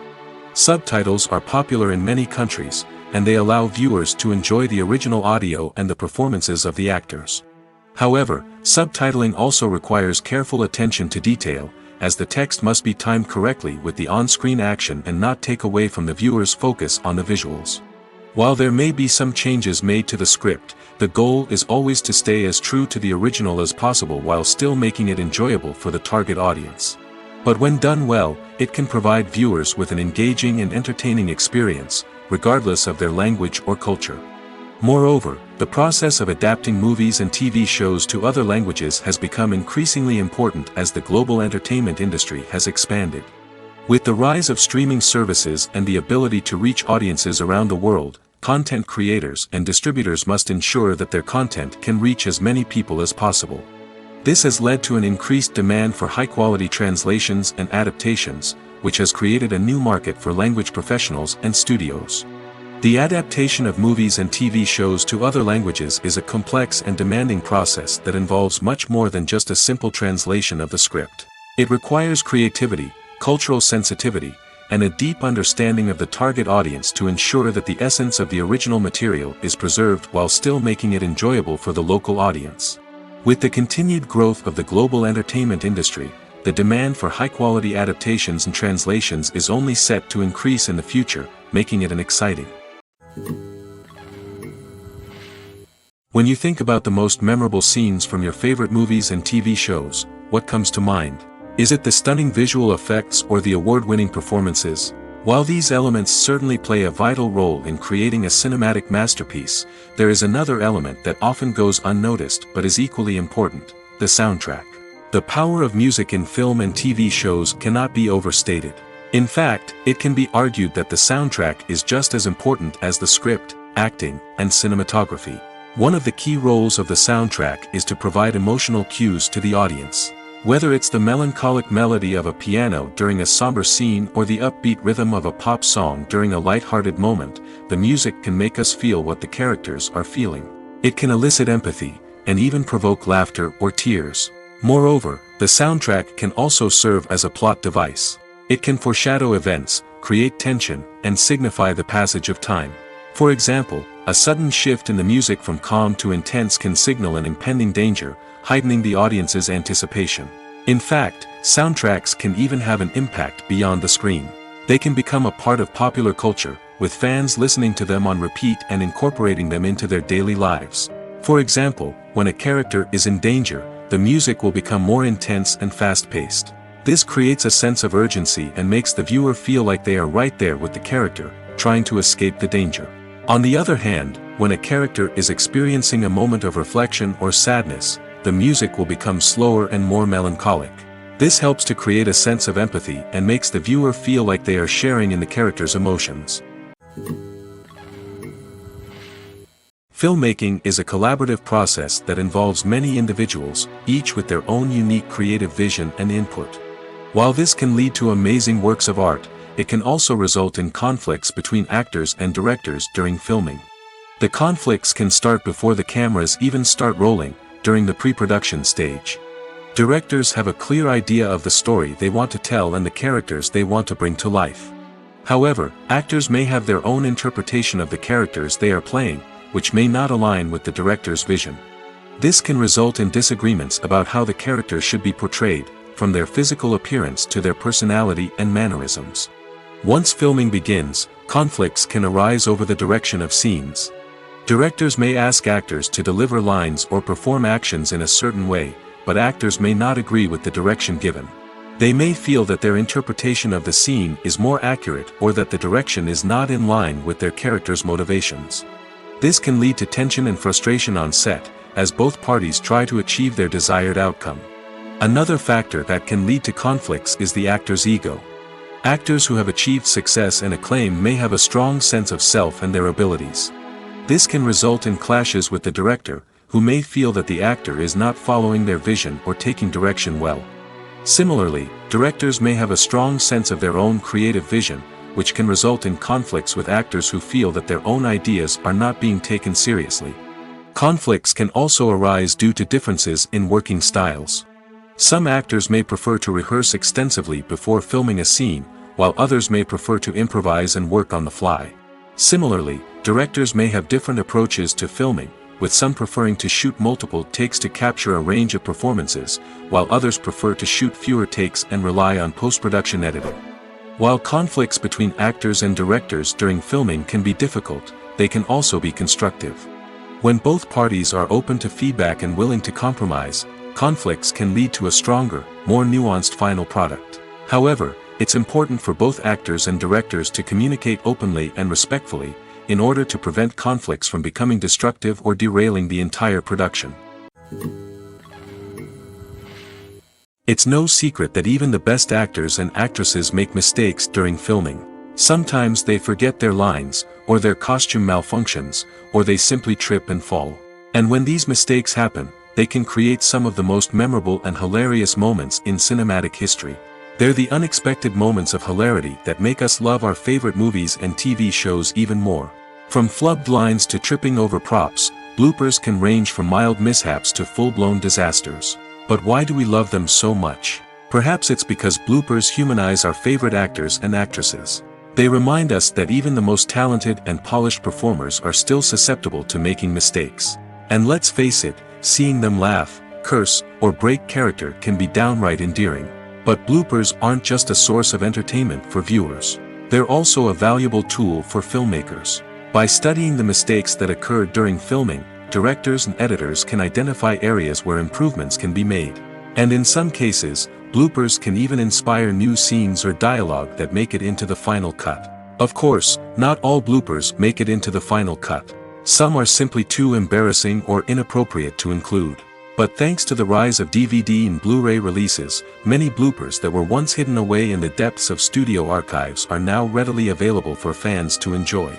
Subtitles are popular in many countries, and they allow viewers to enjoy the original audio and the performances of the actors. However, subtitling also requires careful attention to detail, as the text must be timed correctly with the on-screen action and not take away from the viewer's focus on the visuals. While there may be some changes made to the script, the goal is always to stay as true to the original as possible while still making it enjoyable for the target audience. But when done well, it can provide viewers with an engaging and entertaining experience, regardless of their language or culture. Moreover, the process of adapting movies and TV shows to other languages has become increasingly important as the global entertainment industry has expanded. With the rise of streaming services and the ability to reach audiences around the world, content creators and distributors must ensure that their content can reach as many people as possible. This has led to an increased demand for high-quality translations and adaptations, which has created a new market for language professionals and studios. The adaptation of movies and TV shows to other languages is a complex and demanding process that involves much more than just a simple translation of the script. It requires creativity, cultural sensitivity, and a deep understanding of the target audience to ensure that the essence of the original material is preserved while still making it enjoyable for the local audience. With the continued growth of the global entertainment industry, the demand for high-quality adaptations and translations is only set to increase in the future, making it an exciting. When you think about the most memorable scenes from your favorite movies and TV shows, what comes to mind? Is it the stunning visual effects or the award-winning performances? While these elements certainly play a vital role in creating a cinematic masterpiece, there is another element that often goes unnoticed but is equally important: the soundtrack. The power of music in film and TV shows cannot be overstated. In fact, it can be argued that the soundtrack is just as important as the script, acting, and cinematography. One of the key roles of the soundtrack is to provide emotional cues to the audience. Whether it's the melancholic melody of a piano during a somber scene or the upbeat rhythm of a pop song during a light-hearted moment, the music can make us feel what the characters are feeling. It can elicit empathy, and even provoke laughter or tears. Moreover, the soundtrack can also serve as a plot device. It can foreshadow events, create tension, and signify the passage of time. For example, a sudden shift in the music from calm to intense can signal an impending danger, heightening the audience's anticipation. In fact, soundtracks can even have an impact beyond the screen. They can become a part of popular culture, with fans listening to them on repeat and incorporating them into their daily lives. For example, when a character is in danger, the music will become more intense and fast-paced. This creates a sense of urgency and makes the viewer feel like they are right there with the character, trying to escape the danger. On the other hand, when a character is experiencing a moment of reflection or sadness, the music will become slower and more melancholic. This helps to create a sense of empathy and makes the viewer feel like they are sharing in the character's emotions. Filmmaking is a collaborative process that involves many individuals, each with their own unique creative vision and input. While this can lead to amazing works of art, it can also result in conflicts between actors and directors during filming. The conflicts can start before the cameras even start rolling, during the pre-production stage. Directors have a clear idea of the story they want to tell and the characters they want to bring to life. However, actors may have their own interpretation of the characters they are playing, which may not align with the director's vision. This can result in disagreements about how the characters should be portrayed, from their physical appearance to their personality and mannerisms. Once filming begins, conflicts can arise over the direction of scenes. Directors may ask actors to deliver lines or perform actions in a certain way, but actors may not agree with the direction given. They may feel that their interpretation of the scene is more accurate or that the direction is not in line with their character's motivations. This can lead to tension and frustration on set, as both parties try to achieve their desired outcome. Another factor that can lead to conflicts is the actor's ego. Actors who have achieved success and acclaim may have a strong sense of self and their abilities. This can result in clashes with the director, who may feel that the actor is not following their vision or taking direction well. Similarly, directors may have a strong sense of their own creative vision, which can result in conflicts with actors who feel that their own ideas are not being taken seriously. Conflicts can also arise due to differences in working styles. Some actors may prefer to rehearse extensively before filming a scene, while others may prefer to improvise and work on the fly. Similarly, directors may have different approaches to filming, with some preferring to shoot multiple takes to capture a range of performances, while others prefer to shoot fewer takes and rely on post-production editing. While conflicts between actors and directors during filming can be difficult, they can also be constructive. When both parties are open to feedback and willing to compromise, conflicts can lead to a stronger, more nuanced final product. However, it's important for both actors and directors to communicate openly and respectfully, in order to prevent conflicts from becoming destructive or derailing the entire production. It's no secret that even the best actors and actresses make mistakes during filming. Sometimes they forget their lines, or their costume malfunctions, or they simply trip and fall. And when these mistakes happen, they can create some of the most memorable and hilarious moments in cinematic history. They're the unexpected moments of hilarity that make us love our favorite movies and TV shows even more. From flubbed lines to tripping over props, bloopers can range from mild mishaps to full-blown disasters. But why do we love them so much? Perhaps it's because bloopers humanize our favorite actors and actresses. They remind us that even the most talented and polished performers are still susceptible to making mistakes. And let's face it, seeing them laugh, curse, or break character can be downright endearing. But bloopers aren't just a source of entertainment for viewers. They're also a valuable tool for filmmakers. By studying the mistakes that occurred during filming, directors and editors can identify areas where improvements can be made. And in some cases, bloopers can even inspire new scenes or dialogue that make it into the final cut. Of course, not all bloopers make it into the final cut. Some are simply too embarrassing or inappropriate to include. But thanks to the rise of DVD and Blu-ray releases, many bloopers that were once hidden away in the depths of studio archives are now readily available for fans to enjoy.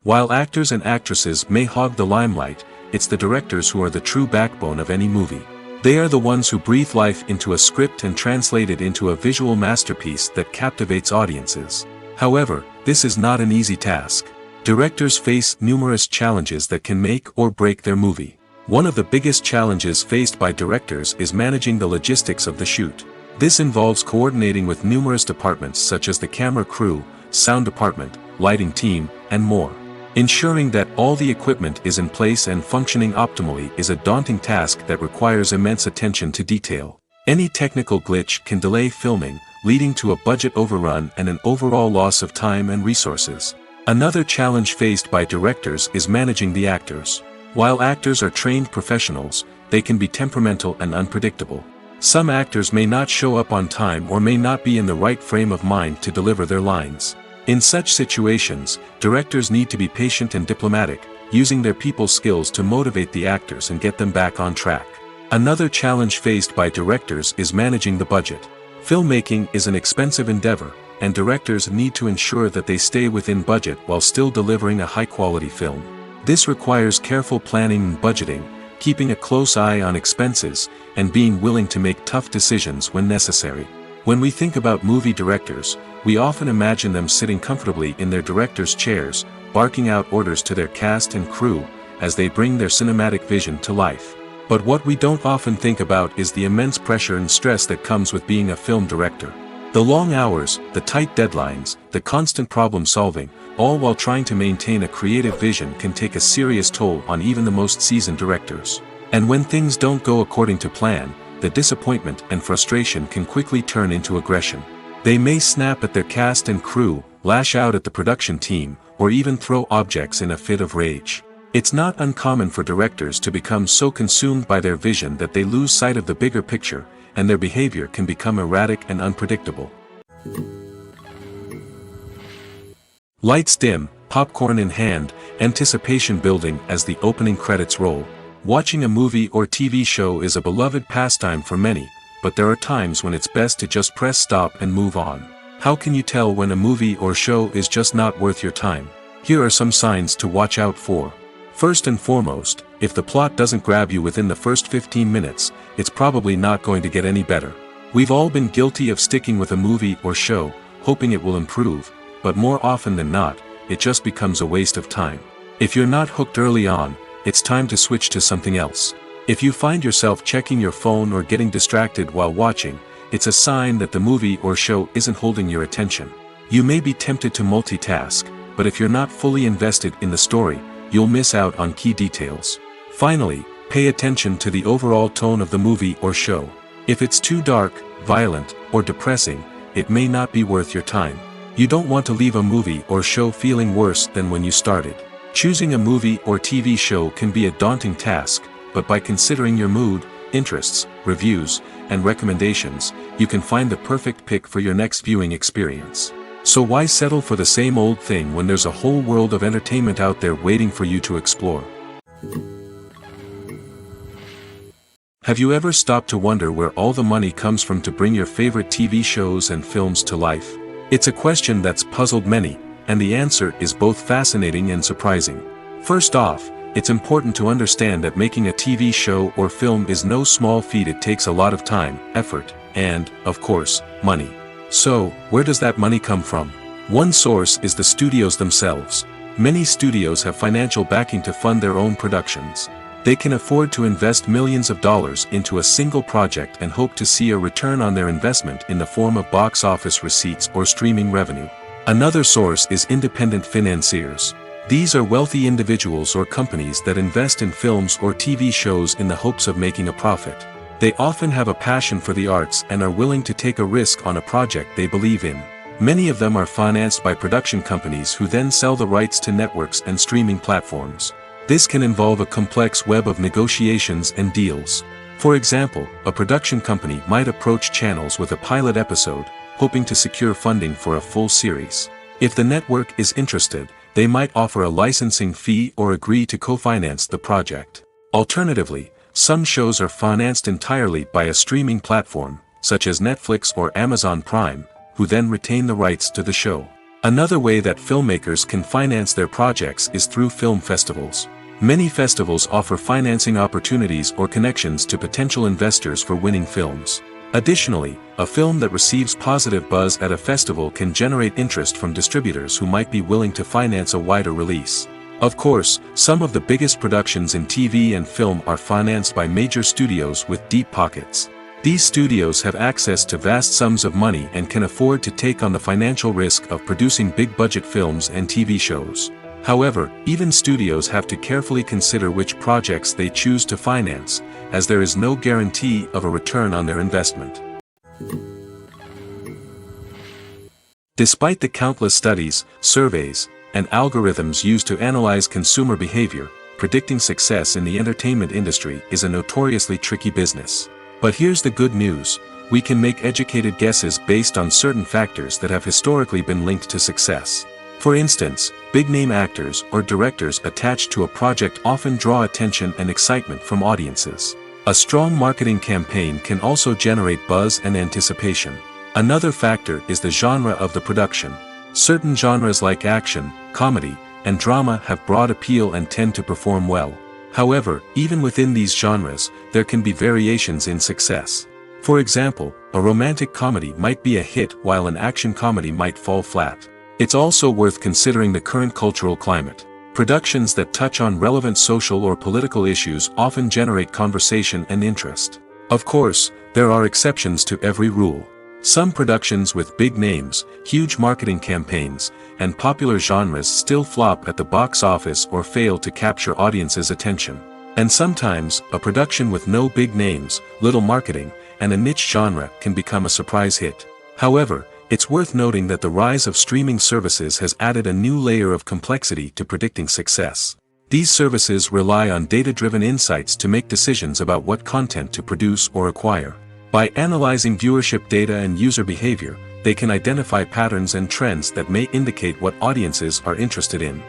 While actors and actresses may hog the limelight, it's the directors who are the true backbone of any movie. They are the ones who breathe life into a script and translate it into a visual masterpiece that captivates audiences. However, this is not an easy task. Directors face numerous challenges that can make or break their movie. One of the biggest challenges faced by directors is managing the logistics of the shoot. This involves coordinating with numerous departments such as the camera crew, sound department, lighting team, and more. Ensuring that all the equipment is in place and functioning optimally is a daunting task that requires immense attention to detail. Any technical glitch can delay filming, leading to a budget overrun and an overall loss of time and resources. Another challenge faced by directors is managing the actors. While actors are trained professionals, they can be temperamental and unpredictable. Some actors may not show up on time or may not be in the right frame of mind to deliver their lines. In such situations, directors need to be patient and diplomatic, using their people skills to motivate the actors and get them back on track. Another challenge faced by directors is managing the budget. Filmmaking is an expensive endeavor, and directors need to ensure that they stay within budget while still delivering a high-quality film. This requires careful planning and budgeting, keeping a close eye on expenses, and being willing to make tough decisions when necessary. When we think about movie directors, we often imagine them sitting comfortably in their director's chairs, barking out orders to their cast and crew, as they bring their cinematic vision to life. But what we don't often think about is the immense pressure and stress that comes with being a film director. The long hours, the tight deadlines, the constant problem solving, all while trying to maintain a creative vision can take a serious toll on even the most seasoned directors. And when things don't go according to plan, the disappointment and frustration can quickly turn into aggression. They may snap at their cast and crew, lash out at the production team, or even throw objects in a fit of rage. It's not uncommon for directors to become so consumed by their vision that they lose sight of the bigger picture, and their behavior can become erratic and unpredictable. Lights dim, popcorn in hand, anticipation building as the opening credits roll. Watching a movie or TV show is a beloved pastime for many, but there are times when it's best to just press stop and move on. How can you tell when a movie or show is just not worth your time? Here are some signs to watch out for. First and foremost, if the plot doesn't grab you within the first 15 minutes, it's probably not going to get any better. We've all been guilty of sticking with a movie or show, hoping it will improve, but more often than not, it just becomes a waste of time. If you're not hooked early on, it's time to switch to something else. If you find yourself checking your phone or getting distracted while watching, it's a sign that the movie or show isn't holding your attention. You may be tempted to multitask, but if you're not fully invested in the story, you'll miss out on key details. Finally, pay attention to the overall tone of the movie or show. If it's too dark, violent, or depressing, it may not be worth your time. You don't want to leave a movie or show feeling worse than when you started. Choosing a movie or TV show can be a daunting task, but by considering your mood, interests, reviews, and recommendations, you can find the perfect pick for your next viewing experience. So why settle for the same old thing when there's a whole world of entertainment out there waiting for you to explore? Have you ever stopped to wonder where all the money comes from to bring your favorite TV shows and films to life? It's a question that's puzzled many, and the answer is both fascinating and surprising. First off, it's important to understand that making a TV show or film is no small feat. It takes a lot of time, effort, and, of course, money. So, where does that money come from? One source is the studios themselves. Many studios have financial backing to fund their own productions. They can afford to invest millions of dollars into a single project and hope to see a return on their investment in the form of box office receipts or streaming revenue. Another source is independent financiers. These are wealthy individuals or companies that invest in films or TV shows in the hopes of making a profit. They often have a passion for the arts and are willing to take a risk on a project they believe in. Many of them are financed by production companies who then sell the rights to networks and streaming platforms. This can involve a complex web of negotiations and deals. For example, a production company might approach channels with a pilot episode, hoping to secure funding for a full series. If the network is interested, they might offer a licensing fee or agree to co-finance the project. Alternatively, some shows are financed entirely by a streaming platform, such as Netflix or Amazon Prime, who then retain the rights to the show. Another way that filmmakers can finance their projects is through film festivals. Many festivals offer financing opportunities or connections to potential investors for winning films. Additionally, a film that receives positive buzz at a festival can generate interest from distributors who might be willing to finance a wider release. Of course, some of the biggest productions in TV and film are financed by major studios with deep pockets. These studios have access to vast sums of money and can afford to take on the financial risk of producing big-budget films and TV shows. However, even studios have to carefully consider which projects they choose to finance, as there is no guarantee of a return on their investment. Despite the countless studies, surveys, and algorithms used to analyze consumer behavior, predicting success in the entertainment industry is a notoriously tricky business. But here's the good news: we can make educated guesses based on certain factors that have historically been linked to success. For instance, big-name actors or directors attached to a project often draw attention and excitement from audiences. A strong marketing campaign can also generate buzz and anticipation. Another factor is the genre of the production. Certain genres like action, comedy, and drama have broad appeal and tend to perform well. However, even within these genres, there can be variations in success. For example, A romantic comedy might be a hit while an action comedy might fall flat. It's also worth considering the current cultural climate. Productions that touch on relevant social or political issues often generate conversation and interest. Of course, there are exceptions to every rule. Some productions with big names, huge marketing campaigns, and popular genres still flop at the box office or fail to capture audiences' attention. And sometimes, a production with no big names, little marketing, and a niche genre can become a surprise hit. However, it's worth noting that the rise of streaming services has added a new layer of complexity to predicting success. These services rely on data-driven insights to make decisions about what content to produce or acquire. By analyzing viewership data and user behavior, they can identify patterns and trends that may indicate what audiences are interested in.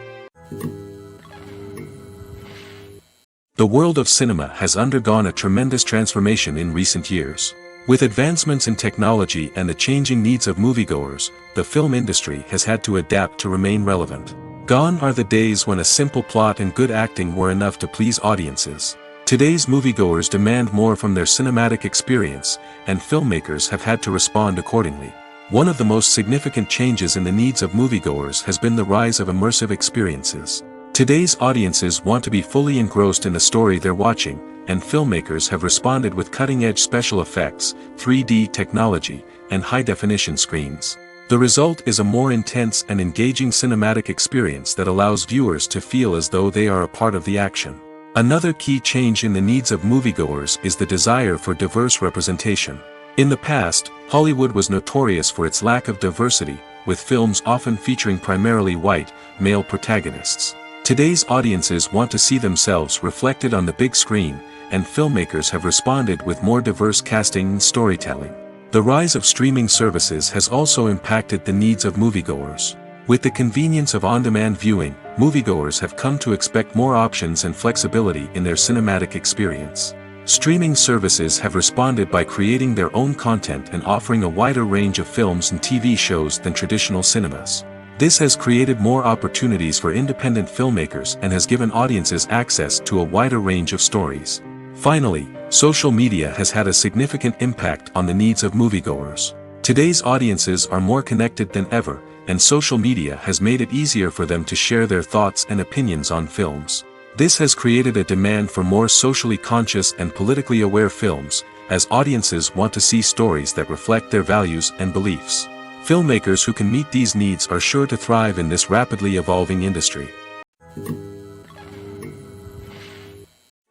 The world of cinema has undergone a tremendous transformation in recent years. With advancements in technology and the changing needs of moviegoers, the film industry has had to adapt to remain relevant. Gone are the days when a simple plot and good acting were enough to please audiences. Today's moviegoers demand more from their cinematic experience, and filmmakers have had to respond accordingly. One of the most significant changes in the needs of moviegoers has been the rise of immersive experiences. Today's audiences want to be fully engrossed in the story they're watching, and filmmakers have responded with cutting-edge special effects, 3D technology, and high-definition screens. The result is a more intense and engaging cinematic experience that allows viewers to feel as though they are a part of the action. Another key change in the needs of moviegoers is the desire for diverse representation. In the past, Hollywood was notorious for its lack of diversity, with films often featuring primarily white, male protagonists. Today's audiences want to see themselves reflected on the big screen, and filmmakers have responded with more diverse casting and storytelling. The rise of streaming services has also impacted the needs of moviegoers. With the convenience of on-demand viewing, moviegoers have come to expect more options and flexibility in their cinematic experience. Streaming services have responded by creating their own content and offering a wider range of films and TV shows than traditional cinemas. This has created more opportunities for independent filmmakers and has given audiences access to a wider range of stories. Finally, social media has had a significant impact on the needs of moviegoers. Today's audiences are more connected than ever, and social media has made it easier for them to share their thoughts and opinions on films. This has created a demand for more socially conscious and politically aware films, as audiences want to see stories that reflect their values and beliefs. Filmmakers who can meet these needs are sure to thrive in this rapidly evolving industry.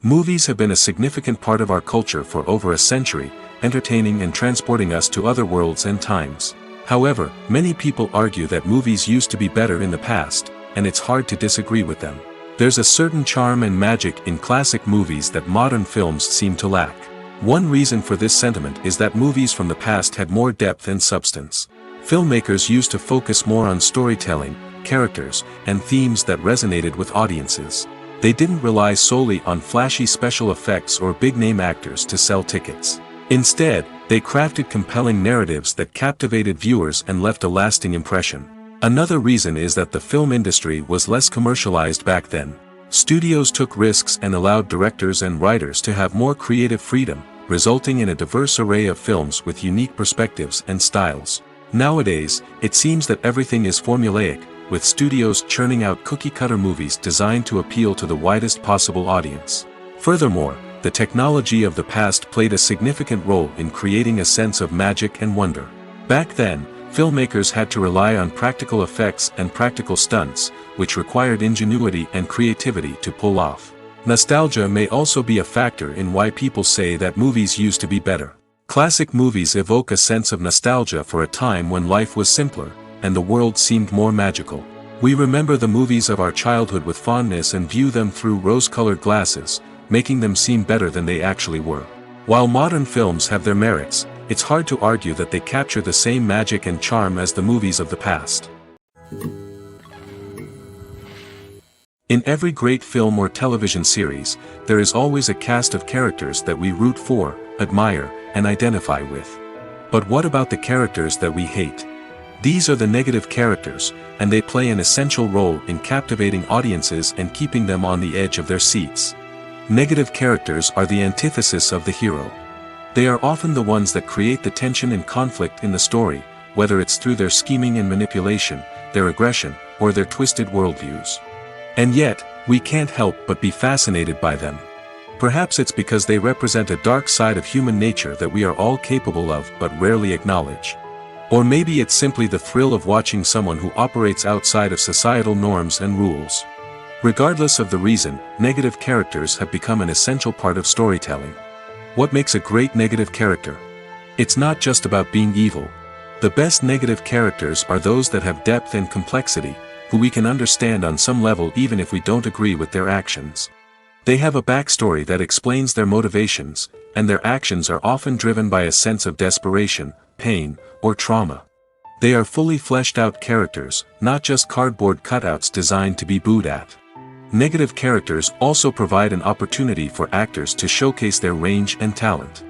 Movies have been a significant part of our culture for over a century, entertaining and transporting us to other worlds and times. However, many people argue that movies used to be better in the past, and it's hard to disagree with them. There's a certain charm and magic in classic movies that modern films seem to lack. One reason for this sentiment is that movies from the past had more depth and substance. Filmmakers used to focus more on storytelling, characters, and themes that resonated with audiences. They didn't rely solely on flashy special effects or big-name actors to sell tickets. Instead, they crafted compelling narratives that captivated viewers and left a lasting impression. Another reason is that the film industry was less commercialized back then. Studios took risks and allowed directors and writers to have more creative freedom, resulting in a diverse array of films with unique perspectives and styles. Nowadays, it seems that everything is formulaic, with studios churning out cookie-cutter movies designed to appeal to the widest possible audience. Furthermore, the technology of the past played a significant role in creating a sense of magic and wonder. Back then, filmmakers had to rely on practical effects and practical stunts, which required ingenuity and creativity to pull off. Nostalgia may also be a factor in why people say that movies used to be better. Classic movies evoke a sense of nostalgia for a time when life was simpler, and the world seemed more magical. We remember the movies of our childhood with fondness and view them through rose-colored glasses, making them seem better than they actually were. While modern films have their merits, it's hard to argue that they capture the same magic and charm as the movies of the past. In every great film or television series, there is always a cast of characters that we root for, admire, and identify with. But what about the characters that we hate? These are the negative characters, and they play an essential role in captivating audiences and keeping them on the edge of their seats. Negative characters are the antithesis of the hero. They are often the ones that create the tension and conflict in the story, whether it's through their scheming and manipulation, their aggression, or their twisted worldviews. And yet, we can't help but be fascinated by them. Perhaps it's because they represent a dark side of human nature that we are all capable of but rarely acknowledge. Or maybe it's simply the thrill of watching someone who operates outside of societal norms and rules. Regardless of the reason, negative characters have become an essential part of storytelling. What makes a great negative character? It's not just about being evil. The best negative characters are those that have depth and complexity, who we can understand on some level even if we don't agree with their actions. They have a backstory that explains their motivations, and their actions are often driven by a sense of desperation, pain, or trauma. They are fully fleshed out characters, not just cardboard cutouts designed to be booed at. Negative characters also provide an opportunity for actors to showcase their range and talent.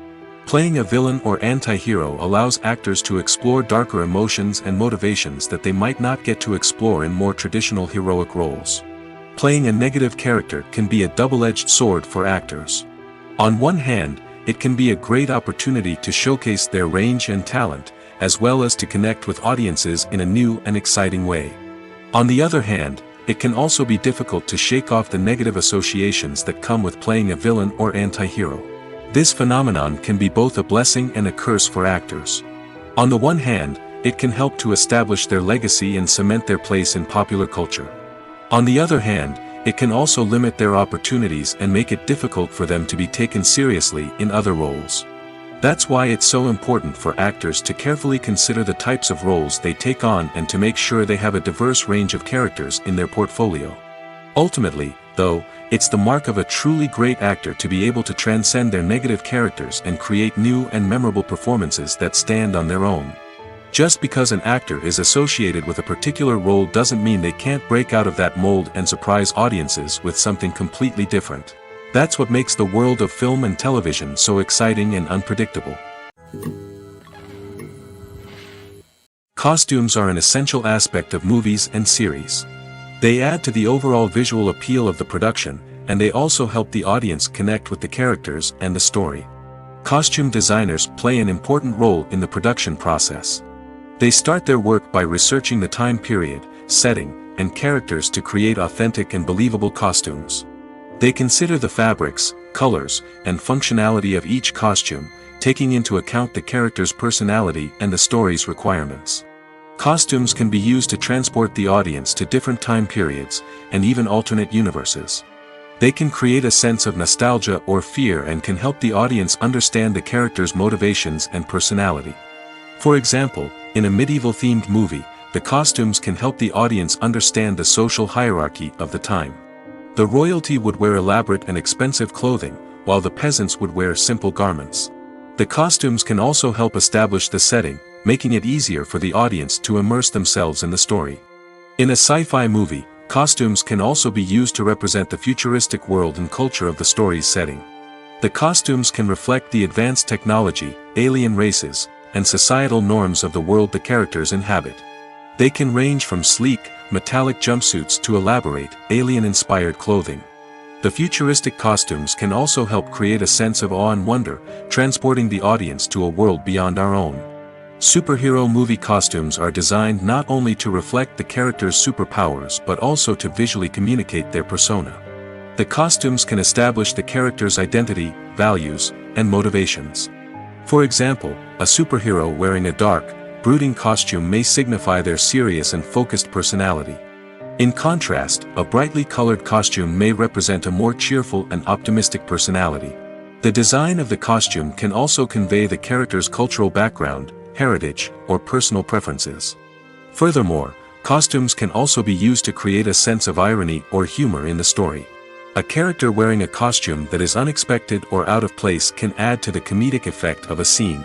Playing a villain or anti-hero allows actors to explore darker emotions and motivations that they might not get to explore in more traditional heroic roles. Playing a negative character can be a double-edged sword for actors. On one hand, it can be a great opportunity to showcase their range and talent, as well as to connect with audiences in a new and exciting way. On the other hand, it can also be difficult to shake off the negative associations that come with playing a villain or anti-hero. This phenomenon can be both a blessing and a curse for actors. On the one hand, it can help to establish their legacy and cement their place in popular culture. On the other hand, it can also limit their opportunities and make it difficult for them to be taken seriously in other roles. That's why it's so important for actors to carefully consider the types of roles they take on and to make sure they have a diverse range of characters in their portfolio. Ultimately, though, it's the mark of a truly great actor to be able to transcend their negative characters and create new and memorable performances that stand on their own. Just because an actor is associated with a particular role doesn't mean they can't break out of that mold and surprise audiences with something completely different. That's what makes the world of film and television so exciting and unpredictable. Costumes are an essential aspect of movies and series. They add to the overall visual appeal of the production, and they also help the audience connect with the characters and the story. Costume designers play an important role in the production process. They start their work by researching the time period, setting, and characters to create authentic and believable costumes. They consider the fabrics, colors, and functionality of each costume, taking into account the character's personality and the story's requirements. Costumes can be used to transport the audience to different time periods, and even alternate universes. They can create a sense of nostalgia or fear and can help the audience understand the character's motivations and personality. For example, in a medieval-themed movie, the costumes can help the audience understand the social hierarchy of the time. The royalty would wear elaborate and expensive clothing, while the peasants would wear simple garments. The costumes can also help establish the setting, making it easier for the audience to immerse themselves in the story. In a sci-fi movie, costumes can also be used to represent the futuristic world and culture of the story's setting. The costumes can reflect the advanced technology, alien races, and societal norms of the world the characters inhabit. They can range from sleek, metallic jumpsuits to elaborate, alien-inspired clothing. The futuristic costumes can also help create a sense of awe and wonder, transporting the audience to a world beyond our own. Superhero movie costumes are designed not only to reflect the character's superpowers but also to visually communicate their persona. The costumes can establish the character's identity, values, and motivations. For example, a superhero wearing a dark, brooding costume may signify their serious and focused personality. In contrast, a brightly colored costume may represent a more cheerful and optimistic personality. The design of the costume can also convey the character's cultural background, heritage, or personal preferences. Furthermore, costumes can also be used to create a sense of irony or humor in the story. A character wearing a costume that is unexpected or out of place can add to the comedic effect of a scene.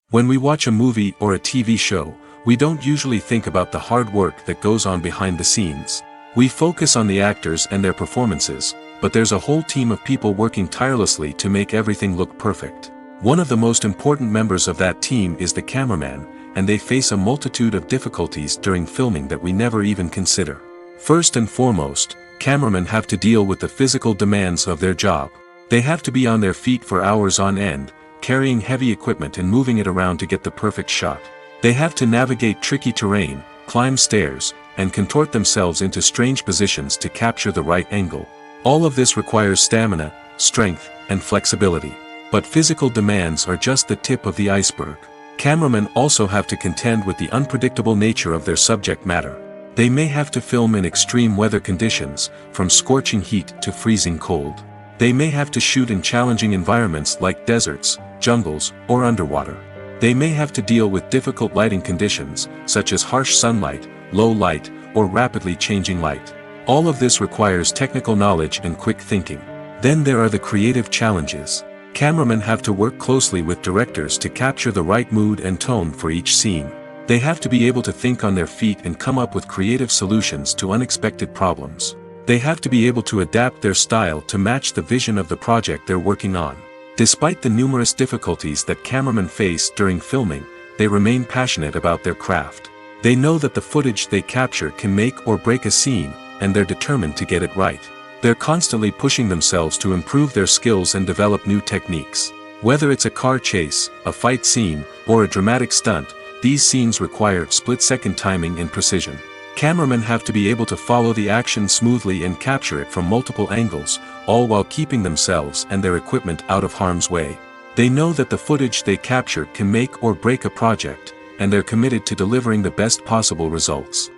When we watch a movie or a TV show, we don't usually think about the hard work that goes on behind the scenes. We focus on the actors and their performances, but there's a whole team of people working tirelessly to make everything look perfect. One of the most important members of that team is the cameraman, and they face a multitude of difficulties during filming that we never even consider. First and foremost, cameramen have to deal with the physical demands of their job. They have to be on their feet for hours on end, carrying heavy equipment and moving it around to get the perfect shot. They have to navigate tricky terrain, climb stairs, and contort themselves into strange positions to capture the right angle. All of this requires stamina, strength, and flexibility. But physical demands are just the tip of the iceberg. Cameramen also have to contend with the unpredictable nature of their subject matter. They may have to film in extreme weather conditions, from scorching heat to freezing cold. They may have to shoot in challenging environments like deserts, jungles, or underwater. They may have to deal with difficult lighting conditions, such as harsh sunlight, low light, or rapidly changing light. All of this requires technical knowledge and quick thinking. Then there are the creative challenges. Cameramen have to work closely with directors to capture the right mood and tone for each scene. They have to be able to think on their feet and come up with creative solutions to unexpected problems. They have to be able to adapt their style to match the vision of the project they're working on. Despite the numerous difficulties that cameramen face during filming, they remain passionate about their craft. They know that the footage they capture can make or break a scene, and they're determined to get it right. They're constantly pushing themselves to improve their skills and develop new techniques. Whether it's a car chase, a fight scene, or a dramatic stunt, these scenes require split-second timing and precision. Cameramen have to be able to follow the action smoothly and capture it from multiple angles, all while keeping themselves and their equipment out of harm's way. They know that the footage they capture can make or break a project, and they're committed to delivering the best possible results.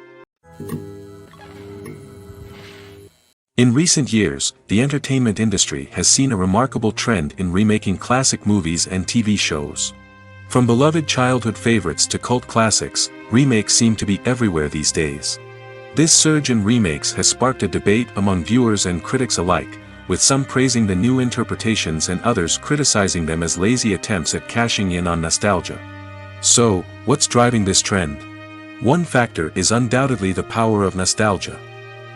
In recent years, the entertainment industry has seen a remarkable trend in remaking classic movies and TV shows. From beloved childhood favorites to cult classics, remakes seem to be everywhere these days. This surge in remakes has sparked a debate among viewers and critics alike, with some praising the new interpretations and others criticizing them as lazy attempts at cashing in on nostalgia. So, what's driving this trend? One factor is undoubtedly the power of nostalgia.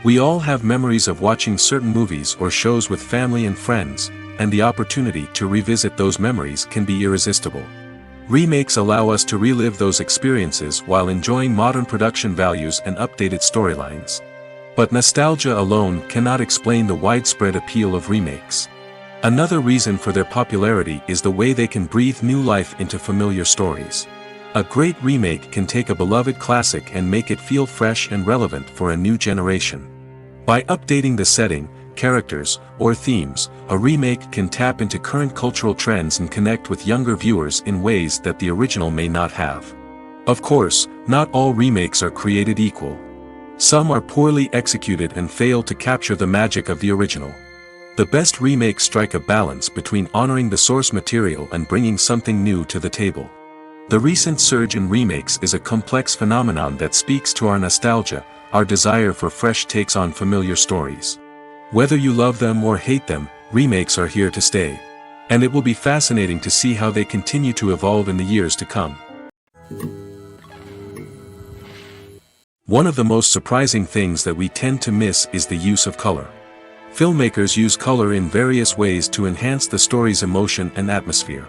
We all have memories of watching certain movies or shows with family and friends, and the opportunity to revisit those memories can be irresistible. Remakes allow us to relive those experiences while enjoying modern production values and updated storylines. But nostalgia alone cannot explain the widespread appeal of remakes. Another reason for their popularity is the way they can breathe new life into familiar stories. A great remake can take a beloved classic and make it feel fresh and relevant for a new generation. By updating the setting, characters, or themes, a remake can tap into current cultural trends and connect with younger viewers in ways that the original may not have. Of course, not all remakes are created equal. Some are poorly executed and fail to capture the magic of the original. The best remakes strike a balance between honoring the source material and bringing something new to the table. The recent surge in remakes is a complex phenomenon that speaks to our nostalgia, our desire for fresh takes on familiar stories. Whether you love them or hate them, remakes are here to stay. And it will be fascinating to see how they continue to evolve in the years to come. One of the most surprising things that we tend to miss is the use of color. Filmmakers use color in various ways to enhance the story's emotion and atmosphere.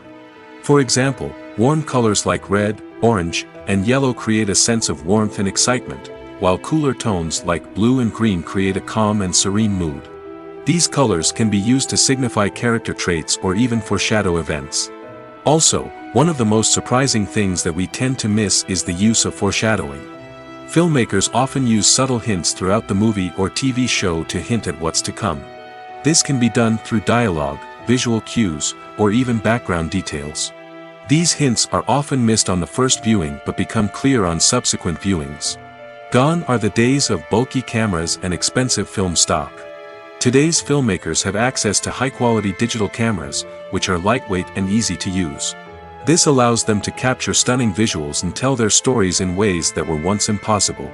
For example, warm colors like red, orange, and yellow create a sense of warmth and excitement, while cooler tones like blue and green create a calm and serene mood. These colors can be used to signify character traits or even foreshadow events. Also, one of the most surprising things that we tend to miss is the use of foreshadowing. Filmmakers often use subtle hints throughout the movie or TV show to hint at what's to come. This can be done through dialogue, visual cues, or even background details. These hints are often missed on the first viewing but become clear on subsequent viewings. Gone are the days of bulky cameras and expensive film stock. Today's filmmakers have access to high-quality digital cameras, which are lightweight and easy to use. This allows them to capture stunning visuals and tell their stories in ways that were once impossible.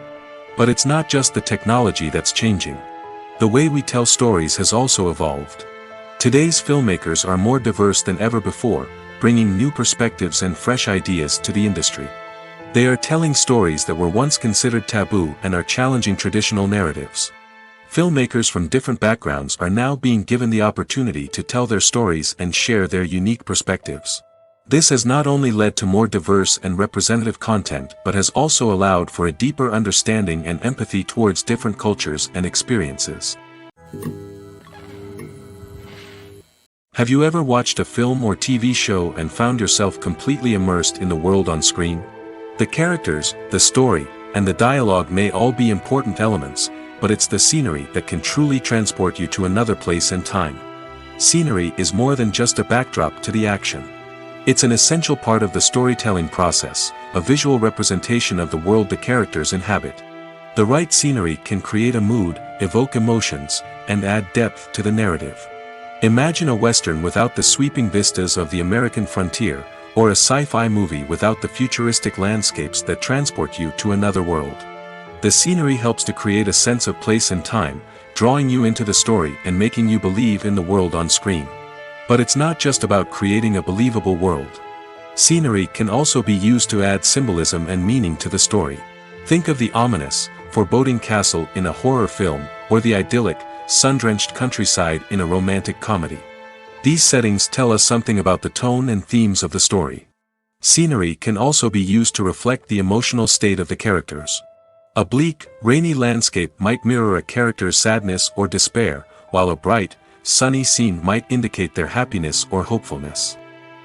But it's not just the technology that's changing. The way we tell stories has also evolved. Today's filmmakers are more diverse than ever before, bringing new perspectives and fresh ideas to the industry. They are telling stories that were once considered taboo and are challenging traditional narratives. Filmmakers from different backgrounds are now being given the opportunity to tell their stories and share their unique perspectives. This has not only led to more diverse and representative content but has also allowed for a deeper understanding and empathy towards different cultures and experiences. Have you ever watched a film or TV show and found yourself completely immersed in the world on screen? The characters, the story, and the dialogue may all be important elements, but it's the scenery that can truly transport you to another place and time. Scenery is more than just a backdrop to the action. It's an essential part of the storytelling process, a visual representation of the world the characters inhabit. The right scenery can create a mood, evoke emotions, and add depth to the narrative. Imagine a Western without the sweeping vistas of the American frontier, or a sci-fi movie without the futuristic landscapes that transport you to another world. The scenery helps to create a sense of place and time, drawing you into the story and making you believe in the world on screen. But it's not just about creating a believable world. Scenery can also be used to add symbolism and meaning to the story. Think of the ominous, foreboding castle in a horror film, or the idyllic, sun-drenched countryside in a romantic comedy. These settings tell us something about the tone and themes of the story. Scenery can also be used to reflect the emotional state of the characters. A bleak, rainy landscape might mirror a character's sadness or despair, while a bright, sunny scene might indicate their happiness or hopefulness.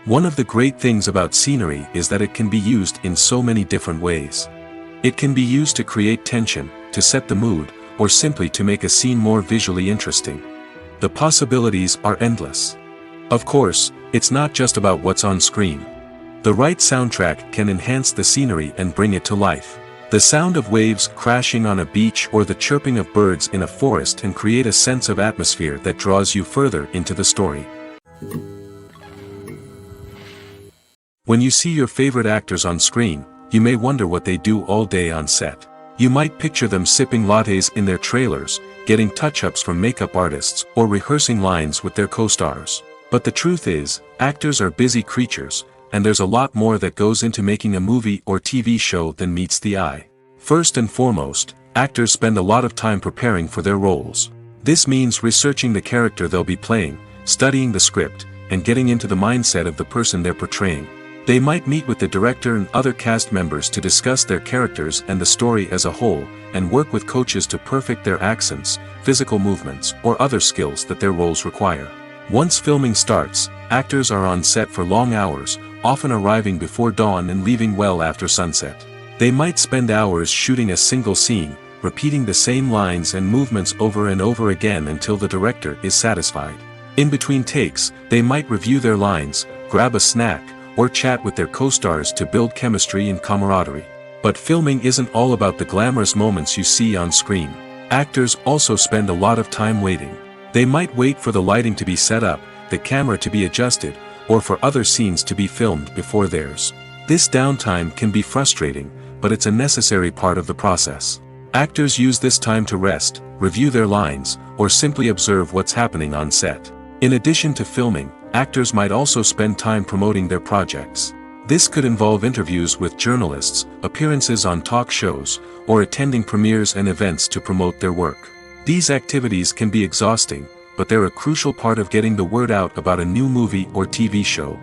One of the great things about scenery is that it can be used in so many different ways. It can be used to create tension, to set the mood, or simply to make a scene more visually interesting. The possibilities are endless. Of course, it's not just about what's on screen. The right soundtrack can enhance the scenery and bring it to life. The sound of waves crashing on a beach or the chirping of birds in a forest can create a sense of atmosphere that draws you further into the story. When you see your favorite actors on screen, you may wonder what they do all day on set. You might picture them sipping lattes in their trailers, getting touch-ups from makeup artists, or rehearsing lines with their co-stars. But the truth is, actors are busy creatures, and there's a lot more that goes into making a movie or TV show than meets the eye. First and foremost, actors spend a lot of time preparing for their roles. This means researching the character they'll be playing, studying the script, and getting into the mindset of the person they're portraying. They might meet with the director and other cast members to discuss their characters and the story as a whole, and work with coaches to perfect their accents, physical movements, or other skills that their roles require. Once filming starts, actors are on set for long hours, often arriving before dawn and leaving well after sunset. They might spend hours shooting a single scene, repeating the same lines and movements over and over again until the director is satisfied. In between takes, they might review their lines, grab a snack, or chat with their co-stars to build chemistry and camaraderie. But filming isn't all about the glamorous moments you see on screen. Actors also spend a lot of time waiting. They might wait for the lighting to be set up, the camera to be adjusted, or for other scenes to be filmed before theirs. This downtime can be frustrating, but it's a necessary part of the process. Actors use this time to rest, review their lines, or simply observe what's happening on set. In addition to filming, actors might also spend time promoting their projects. This could involve interviews with journalists, appearances on talk shows, or attending premieres and events to promote their work. These activities can be exhausting, but they're a crucial part of getting the word out about a new movie or TV show.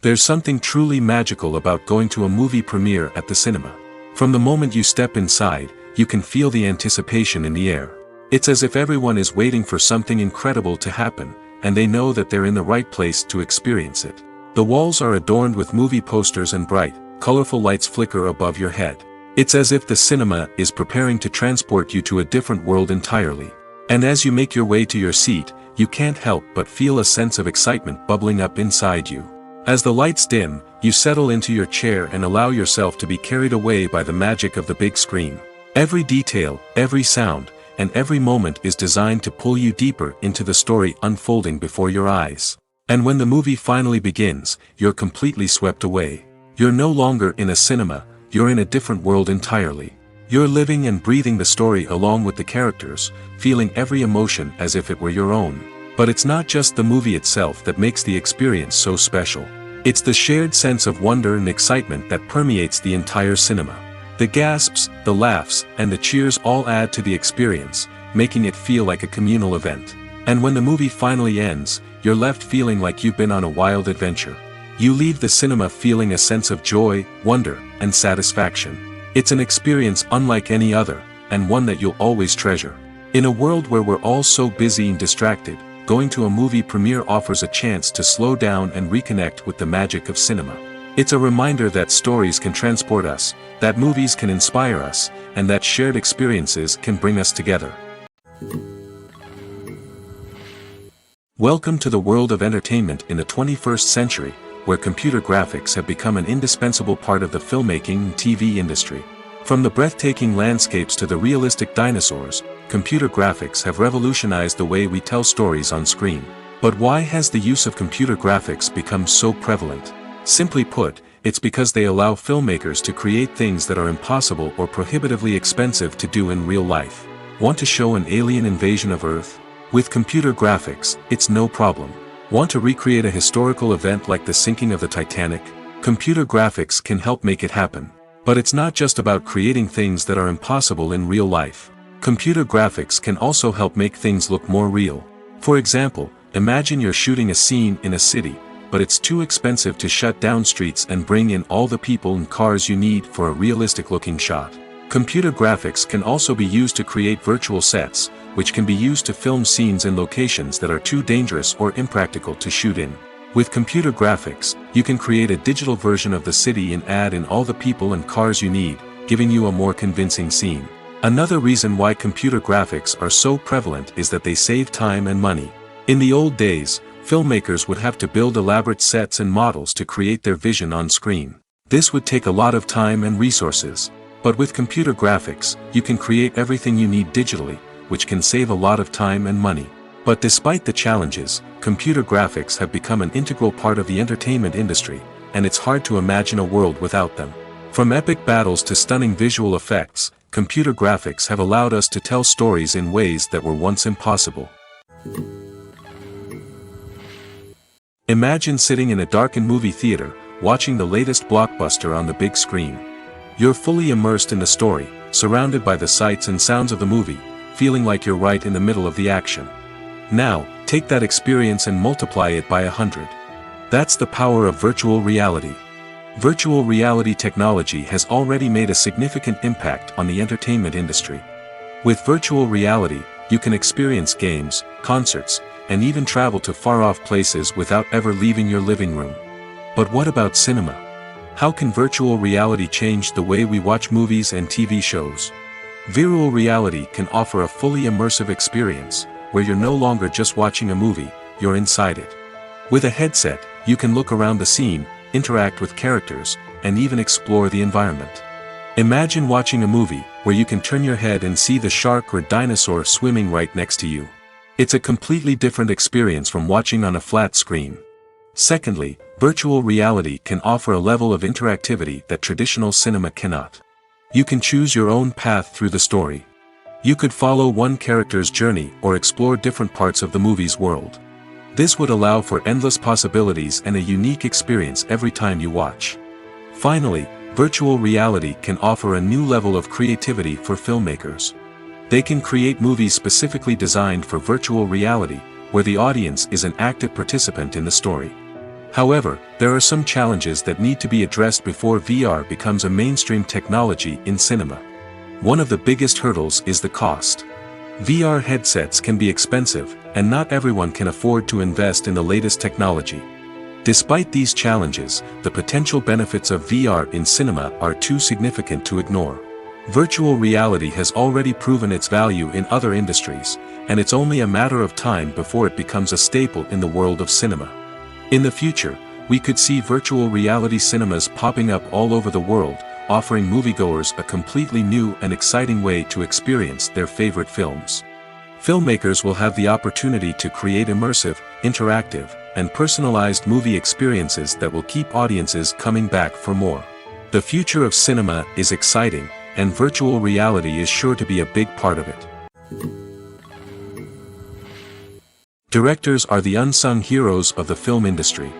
There's something truly magical about going to a movie premiere at the cinema. From the moment you step inside, you can feel the anticipation in the air. It's as if everyone is waiting for something incredible to happen, and they know that they're in the right place to experience it. The walls are adorned with movie posters and bright, colorful lights flicker above your head. It's as if the cinema is preparing to transport you to a different world entirely. And as you make your way to your seat, you can't help but feel a sense of excitement bubbling up inside you. As the lights dim, you settle into your chair and allow yourself to be carried away by the magic of the big screen. Every detail, every sound, and every moment is designed to pull you deeper into the story unfolding before your eyes. And when the movie finally begins, you're completely swept away. You're no longer in a cinema, you're in a different world entirely. You're living and breathing the story along with the characters, feeling every emotion as if it were your own. But it's not just the movie itself that makes the experience so special. It's the shared sense of wonder and excitement that permeates the entire cinema. The gasps, the laughs, and the cheers all add to the experience, making it feel like a communal event. And when the movie finally ends, you're left feeling like you've been on a wild adventure. You leave the cinema feeling a sense of joy, wonder, and satisfaction. It's an experience unlike any other, and one that you'll always treasure. In a world where we're all so busy and distracted, going to a movie premiere offers a chance to slow down and reconnect with the magic of cinema. It's a reminder that stories can transport us, that movies can inspire us, and that shared experiences can bring us together. Welcome to the world of entertainment in the 21st century, where computer graphics have become an indispensable part of the filmmaking and TV industry. From the breathtaking landscapes to the realistic dinosaurs, computer graphics have revolutionized the way we tell stories on screen. But why has the use of computer graphics become so prevalent? Simply put, it's because they allow filmmakers to create things that are impossible or prohibitively expensive to do in real life. Want to show an alien invasion of Earth? With computer graphics, it's no problem. Want to recreate a historical event like the sinking of the Titanic? Computer graphics can help make it happen. But it's not just about creating things that are impossible in real life. Computer graphics can also help make things look more real. For example, imagine you're shooting a scene in a city, but it's too expensive to shut down streets and bring in all the people and cars you need for a realistic-looking shot. Computer graphics can also be used to create virtual sets, which can be used to film scenes in locations that are too dangerous or impractical to shoot in. With computer graphics, you can create a digital version of the city and add in all the people and cars you need, giving you a more convincing scene. Another reason why computer graphics are so prevalent is that they save time and money. In the old days, filmmakers would have to build elaborate sets and models to create their vision on screen. This would take a lot of time and resources. But with computer graphics, you can create everything you need digitally, which can save a lot of time and money. But despite the challenges, computer graphics have become an integral part of the entertainment industry, and it's hard to imagine a world without them. From epic battles to stunning visual effects, computer graphics have allowed us to tell stories in ways that were once impossible. Imagine sitting in a darkened movie theater, watching the latest blockbuster on the big screen. You're fully immersed in the story, surrounded by the sights and sounds of the movie, feeling like you're right in the middle of the action. Now, take that experience and multiply it by 100. That's the power of virtual reality. Virtual reality technology has already made a significant impact on the entertainment industry. With virtual reality, you can experience games, concerts, and even travel to far-off places without ever leaving your living room. But what about cinema? How can virtual reality change the way we watch movies and TV shows? Virtual reality can offer a fully immersive experience, where you're no longer just watching a movie, you're inside it. With a headset, you can look around the scene, interact with characters, and even explore the environment. Imagine watching a movie, where you can turn your head and see the shark or dinosaur swimming right next to you. It's a completely different experience from watching on a flat screen. Secondly, virtual reality can offer a level of interactivity that traditional cinema cannot. You can choose your own path through the story. You could follow one character's journey or explore different parts of the movie's world. This would allow for endless possibilities and a unique experience every time you watch. Finally, virtual reality can offer a new level of creativity for filmmakers. They can create movies specifically designed for virtual reality, where the audience is an active participant in the story. However, there are some challenges that need to be addressed before VR becomes a mainstream technology in cinema. One of the biggest hurdles is the cost. VR headsets can be expensive, and not everyone can afford to invest in the latest technology. Despite these challenges, the potential benefits of VR in cinema are too significant to ignore. Virtual reality has already proven its value in other industries, and it's only a matter of time before it becomes a staple in the world of cinema. In the future, we could see virtual reality cinemas popping up all over the world, offering moviegoers a completely new and exciting way to experience their favorite films. Filmmakers will have the opportunity to create immersive, interactive, and personalized movie experiences that will keep audiences coming back for more. The future of cinema is exciting, and virtual reality is sure to be a big part of it. Directors are the unsung heroes of the film industry.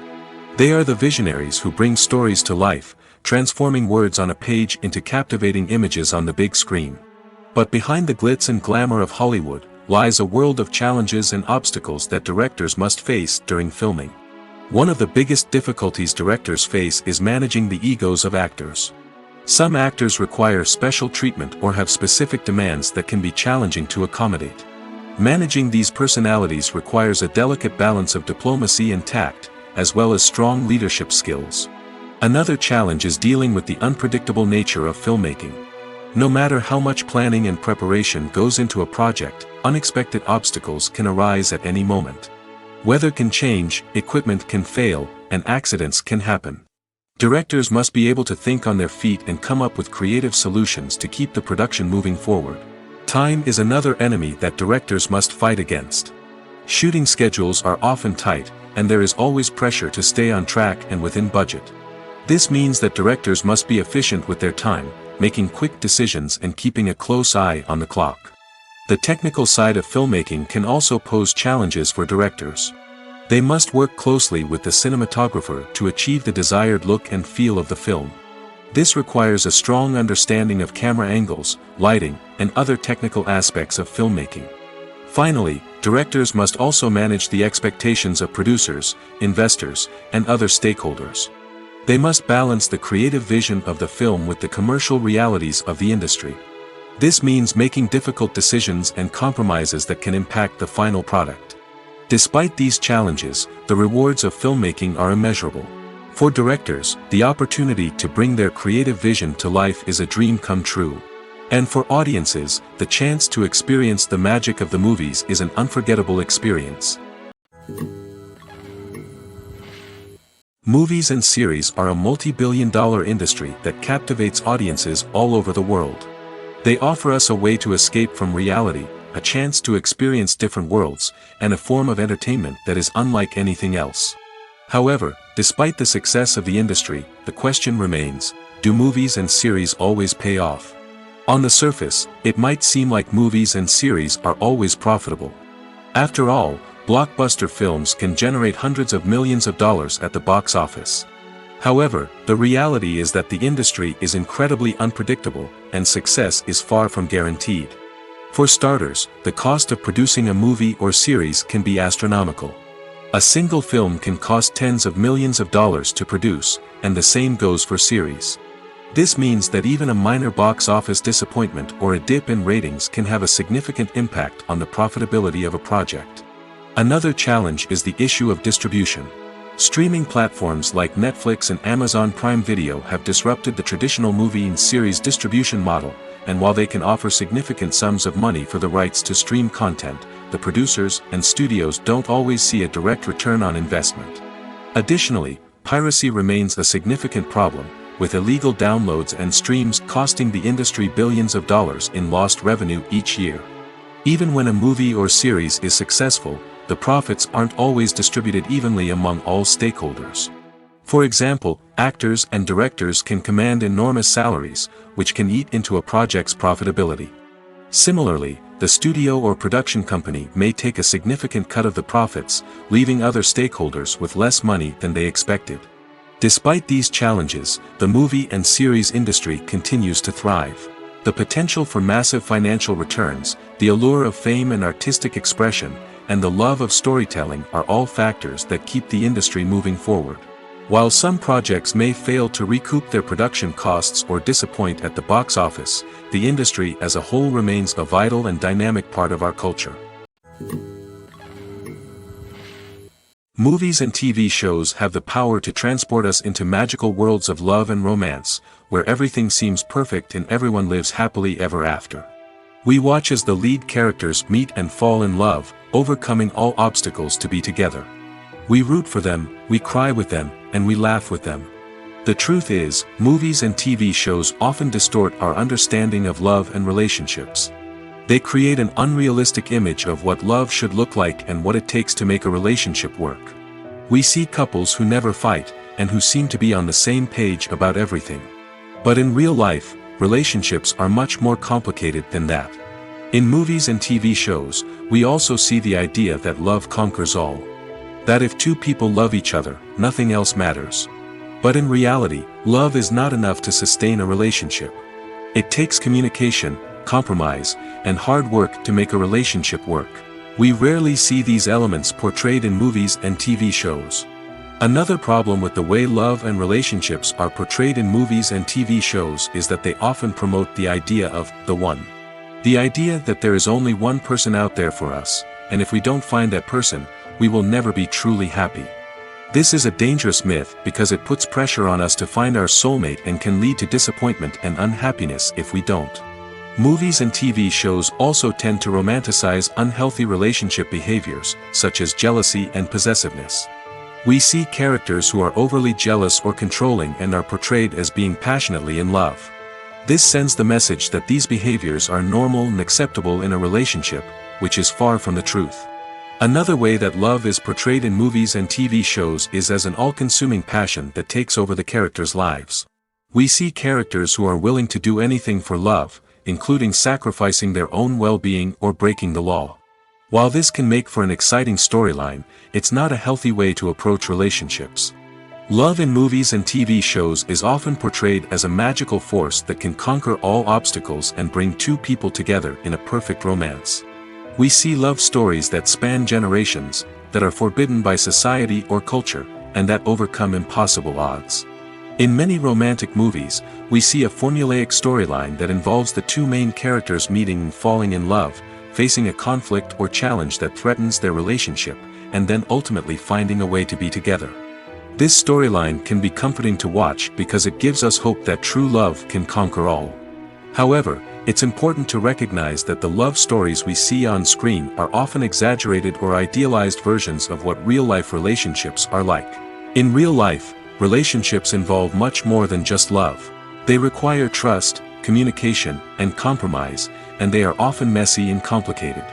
They are the visionaries who bring stories to life, transforming words on a page into captivating images on the big screen. But behind the glitz and glamour of Hollywood, lies a world of challenges and obstacles that directors must face during filming. One of the biggest difficulties directors face is managing the egos of actors. Some actors require special treatment or have specific demands that can be challenging to accommodate. Managing these personalities requires a delicate balance of diplomacy and tact, as well as strong leadership skills. Another challenge is dealing with the unpredictable nature of filmmaking. No matter how much planning and preparation goes into a project, unexpected obstacles can arise at any moment. Weather can change, equipment can fail, and accidents can happen. Directors must be able to think on their feet and come up with creative solutions to keep the production moving forward. Time is another enemy that directors must fight against. Shooting schedules are often tight, and there is always pressure to stay on track and within budget. This means that directors must be efficient with their time, making quick decisions and keeping a close eye on the clock. The technical side of filmmaking can also pose challenges for directors. They must work closely with the cinematographer to achieve the desired look and feel of the film. This requires a strong understanding of camera angles, lighting, and other technical aspects of filmmaking. Finally, directors must also manage the expectations of producers, investors, and other stakeholders. They must balance the creative vision of the film with the commercial realities of the industry. This means making difficult decisions and compromises that can impact the final product. Despite these challenges, the rewards of filmmaking are immeasurable. For directors, the opportunity to bring their creative vision to life is a dream come true. And for audiences, the chance to experience the magic of the movies is an unforgettable experience. Movies and series are a multi-billion-dollar industry that captivates audiences all over the world. They offer us a way to escape from reality, a chance to experience different worlds, and a form of entertainment that is unlike anything else. However, despite the success of the industry, the question remains, do movies and series always pay off? On the surface, it might seem like movies and series are always profitable. After all, blockbuster films can generate hundreds of millions of dollars at the box office. However, the reality is that the industry is incredibly unpredictable, and success is far from guaranteed. For starters, the cost of producing a movie or series can be astronomical. A single film can cost tens of millions of dollars to produce, and the same goes for series. This means that even a minor box office disappointment or a dip in ratings can have a significant impact on the profitability of a project. Another challenge is the issue of distribution. Streaming platforms like Netflix and Amazon Prime Video have disrupted the traditional movie and series distribution model, and while they can offer significant sums of money for the rights to stream content, the producers and studios don't always see a direct return on investment. Additionally, piracy remains a significant problem, with illegal downloads and streams costing the industry billions of dollars in lost revenue each year. Even when a movie or series is successful, the profits aren't always distributed evenly among all stakeholders. For example, actors and directors can command enormous salaries, which can eat into a project's profitability. Similarly, the studio or production company may take a significant cut of the profits, leaving other stakeholders with less money than they expected. Despite these challenges, the movie and series industry continues to thrive. The potential for massive financial returns, the allure of fame and artistic expression, and the love of storytelling are all factors that keep the industry moving forward. While some projects may fail to recoup their production costs or disappoint at the box office, the industry as a whole remains a vital and dynamic part of our culture. Movies and TV shows have the power to transport us into magical worlds of love and romance, where everything seems perfect and everyone lives happily ever after. We watch as the lead characters meet and fall in love, overcoming all obstacles to be together. We root for them, we cry with them, and we laugh with them. The truth is, movies and TV shows often distort our understanding of love and relationships. They create an unrealistic image of what love should look like and what it takes to make a relationship work. We see couples who never fight, and who seem to be on the same page about everything. But in real life, relationships are much more complicated than that. In movies and TV shows, we also see the idea that love conquers all. That if two people love each other, nothing else matters. But in reality, love is not enough to sustain a relationship. It takes communication, compromise, and hard work to make a relationship work. We rarely see these elements portrayed in movies and TV shows. Another problem with the way love and relationships are portrayed in movies and TV shows is that they often promote the idea of the one. The idea that there is only one person out there for us, and if we don't find that person, we will never be truly happy. This is a dangerous myth because it puts pressure on us to find our soulmate and can lead to disappointment and unhappiness if we don't. Movies and TV shows also tend to romanticize unhealthy relationship behaviors, such as jealousy and possessiveness. We see characters who are overly jealous or controlling and are portrayed as being passionately in love. This sends the message that these behaviors are normal and acceptable in a relationship, which is far from the truth. Another way that love is portrayed in movies and TV shows is as an all-consuming passion that takes over the characters' lives. We see characters who are willing to do anything for love, including sacrificing their own well-being or breaking the law. While this can make for an exciting storyline, it's not a healthy way to approach relationships. Love in movies and TV shows is often portrayed as a magical force that can conquer all obstacles and bring two people together in a perfect romance. We see love stories that span generations, that are forbidden by society or culture, and that overcome impossible odds. In many romantic movies, we see a formulaic storyline that involves the two main characters meeting and falling in love, facing a conflict or challenge that threatens their relationship, and then ultimately finding a way to be together. This storyline can be comforting to watch because it gives us hope that true love can conquer all. However, it's important to recognize that the love stories we see on screen are often exaggerated or idealized versions of what real-life relationships are like. In real life, relationships involve much more than just love. They require trust, communication, and compromise, and they are often messy and complicated.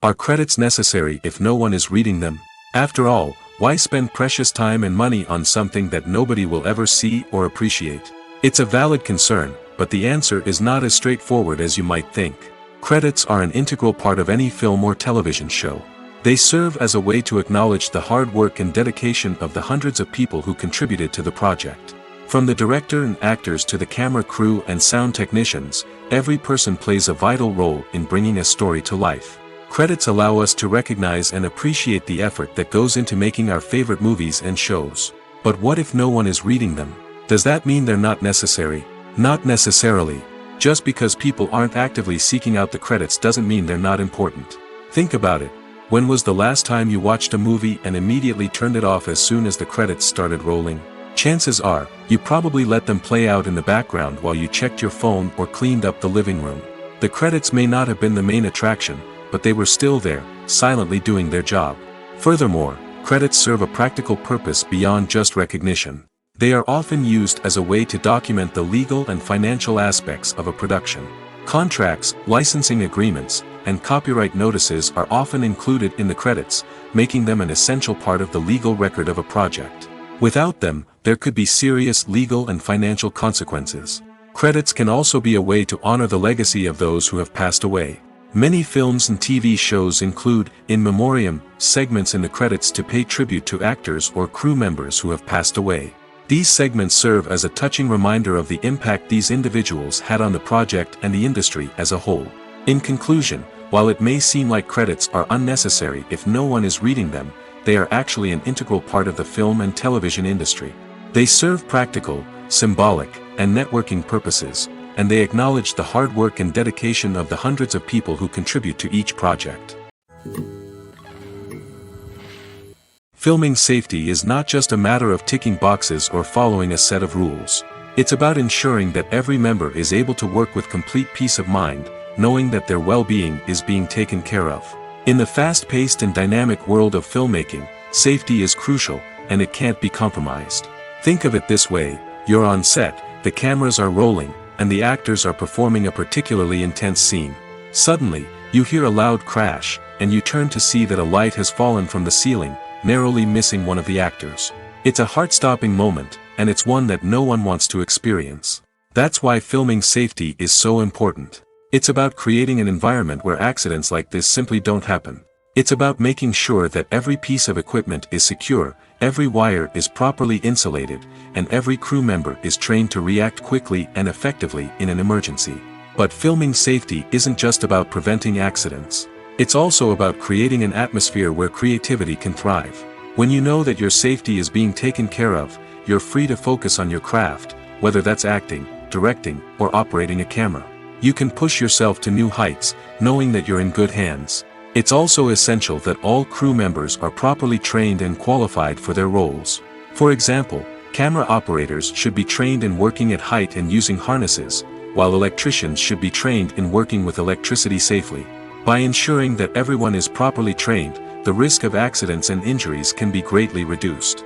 Are credits necessary if no one is reading them? After all, why spend precious time and money on something that nobody will ever see or appreciate? It's a valid concern, but the answer is not as straightforward as you might think. Credits are an integral part of any film or television show. They serve as a way to acknowledge the hard work and dedication of the hundreds of people who contributed to the project. From the director and actors to the camera crew and sound technicians, every person plays a vital role in bringing a story to life. Credits allow us to recognize and appreciate the effort that goes into making our favorite movies and shows. But what if no one is reading them? Does that mean they're not necessary? Not necessarily. Just because people aren't actively seeking out the credits doesn't mean they're not important. Think about it. When was the last time you watched a movie and immediately turned it off as soon as the credits started rolling? Chances are, you probably let them play out in the background while you checked your phone or cleaned up the living room. The credits may not have been the main attraction, but they were still there, silently doing their job. Furthermore, credits serve a practical purpose beyond just recognition. They are often used as a way to document the legal and financial aspects of a production. Contracts, licensing agreements, and copyright notices are often included in the credits, making them an essential part of the legal record of a project. Without them, there could be serious legal and financial consequences. Credits can also be a way to honor the legacy of those who have passed away. Many films and TV shows include, in memoriam, segments in the credits to pay tribute to actors or crew members who have passed away. These segments serve as a touching reminder of the impact these individuals had on the project and the industry as a whole. In conclusion, while it may seem like credits are unnecessary if no one is reading them, they are actually an integral part of the film and television industry. They serve practical, symbolic, and networking purposes, and they acknowledge the hard work and dedication of the hundreds of people who contribute to each project. Filming safety is not just a matter of ticking boxes or following a set of rules. It's about ensuring that every member is able to work with complete peace of mind, knowing that their well-being is being taken care of. In the fast-paced and dynamic world of filmmaking, safety is crucial, and it can't be compromised. Think of it this way: you're on set, the cameras are rolling, and the actors are performing a particularly intense scene. Suddenly, you hear a loud crash, and you turn to see that a light has fallen from the ceiling, narrowly missing one of the actors. It's a heart-stopping moment, and it's one that no one wants to experience. That's why filming safety is so important. It's about creating an environment where accidents like this simply don't happen. It's about making sure that every piece of equipment is secure, every wire is properly insulated, and every crew member is trained to react quickly and effectively in an emergency. But filming safety isn't just about preventing accidents. It's also about creating an atmosphere where creativity can thrive. When you know that your safety is being taken care of, you're free to focus on your craft, whether that's acting, directing, or operating a camera. You can push yourself to new heights, knowing that you're in good hands. It's also essential that all crew members are properly trained and qualified for their roles. For example, camera operators should be trained in working at height and using harnesses, while electricians should be trained in working with electricity safely. By ensuring that everyone is properly trained, the risk of accidents and injuries can be greatly reduced.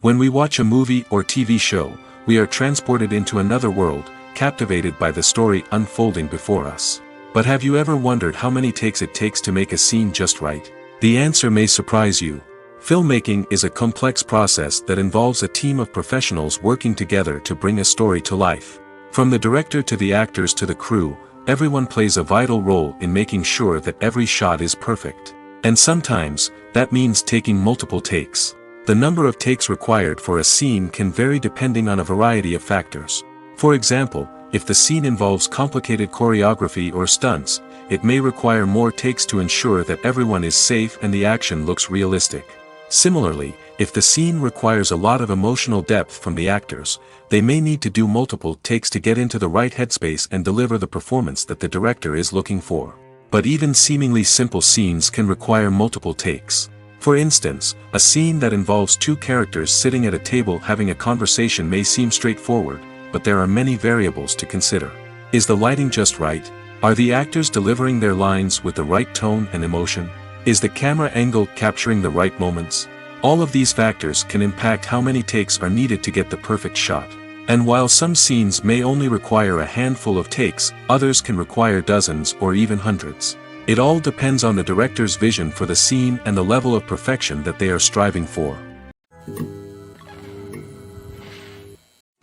When we watch a movie or TV show, we are transported into another world, captivated by the story unfolding before us. But have you ever wondered how many takes it takes to make a scene just right? The answer may surprise you. Filmmaking is a complex process that involves a team of professionals working together to bring a story to life. From the director to the actors to the crew, everyone plays a vital role in making sure that every shot is perfect. And sometimes, that means taking multiple takes. The number of takes required for a scene can vary depending on a variety of factors. For example, if the scene involves complicated choreography or stunts, it may require more takes to ensure that everyone is safe and the action looks realistic. Similarly, if the scene requires a lot of emotional depth from the actors, they may need to do multiple takes to get into the right headspace and deliver the performance that the director is looking for. But even seemingly simple scenes can require multiple takes. For instance, a scene that involves two characters sitting at a table having a conversation may seem straightforward, but there are many variables to consider. Is the lighting just right? Are the actors delivering their lines with the right tone and emotion? Is the camera angle capturing the right moments? All of these factors can impact how many takes are needed to get the perfect shot. And while some scenes may only require a handful of takes, others can require dozens or even hundreds. It all depends on the director's vision for the scene and the level of perfection that they are striving for.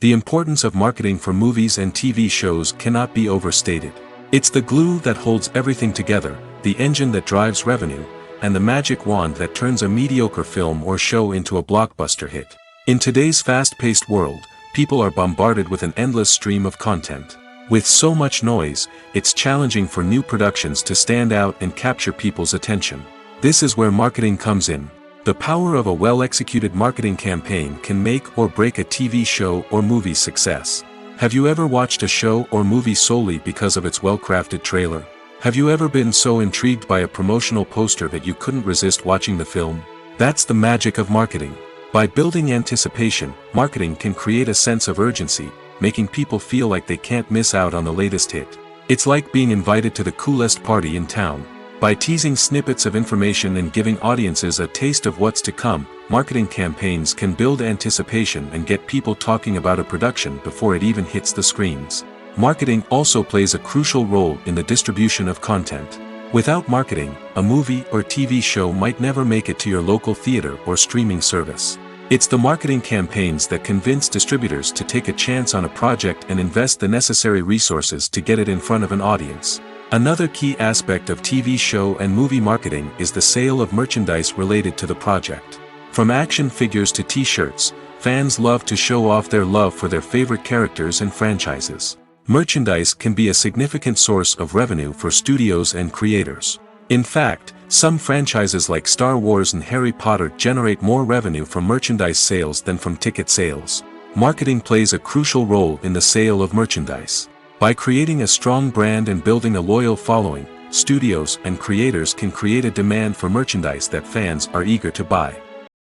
The importance of marketing for movies and TV shows cannot be overstated. It's the glue that holds everything together, the engine that drives revenue, and the magic wand that turns a mediocre film or show into a blockbuster hit. In today's fast-paced world, people are bombarded with an endless stream of content. With so much noise, it's challenging for new productions to stand out and capture people's attention. This is where marketing comes in. The power of a well-executed marketing campaign can make or break a TV show or movie's success. Have you ever watched a show or movie solely because of its well-crafted trailer? Have you ever been so intrigued by a promotional poster that you couldn't resist watching the film? That's the magic of marketing. By building anticipation, marketing can create a sense of urgency, making people feel like they can't miss out on the latest hit. It's like being invited to the coolest party in town. By teasing snippets of information and giving audiences a taste of what's to come, marketing campaigns can build anticipation and get people talking about a production before it even hits the screens. Marketing also plays a crucial role in the distribution of content. Without marketing, a movie or TV show might never make it to your local theater or streaming service. It's the marketing campaigns that convince distributors to take a chance on a project and invest the necessary resources to get it in front of an audience. Another key aspect of TV show and movie marketing is the sale of merchandise related to the project. From action figures to t-shirts, fans love to show off their love for their favorite characters and franchises. Merchandise can be a significant source of revenue for studios and creators. In fact, some franchises like Star Wars and Harry Potter generate more revenue from merchandise sales than from ticket sales. Marketing plays a crucial role in the sale of merchandise. By creating a strong brand and building a loyal following, studios and creators can create a demand for merchandise that fans are eager to buy.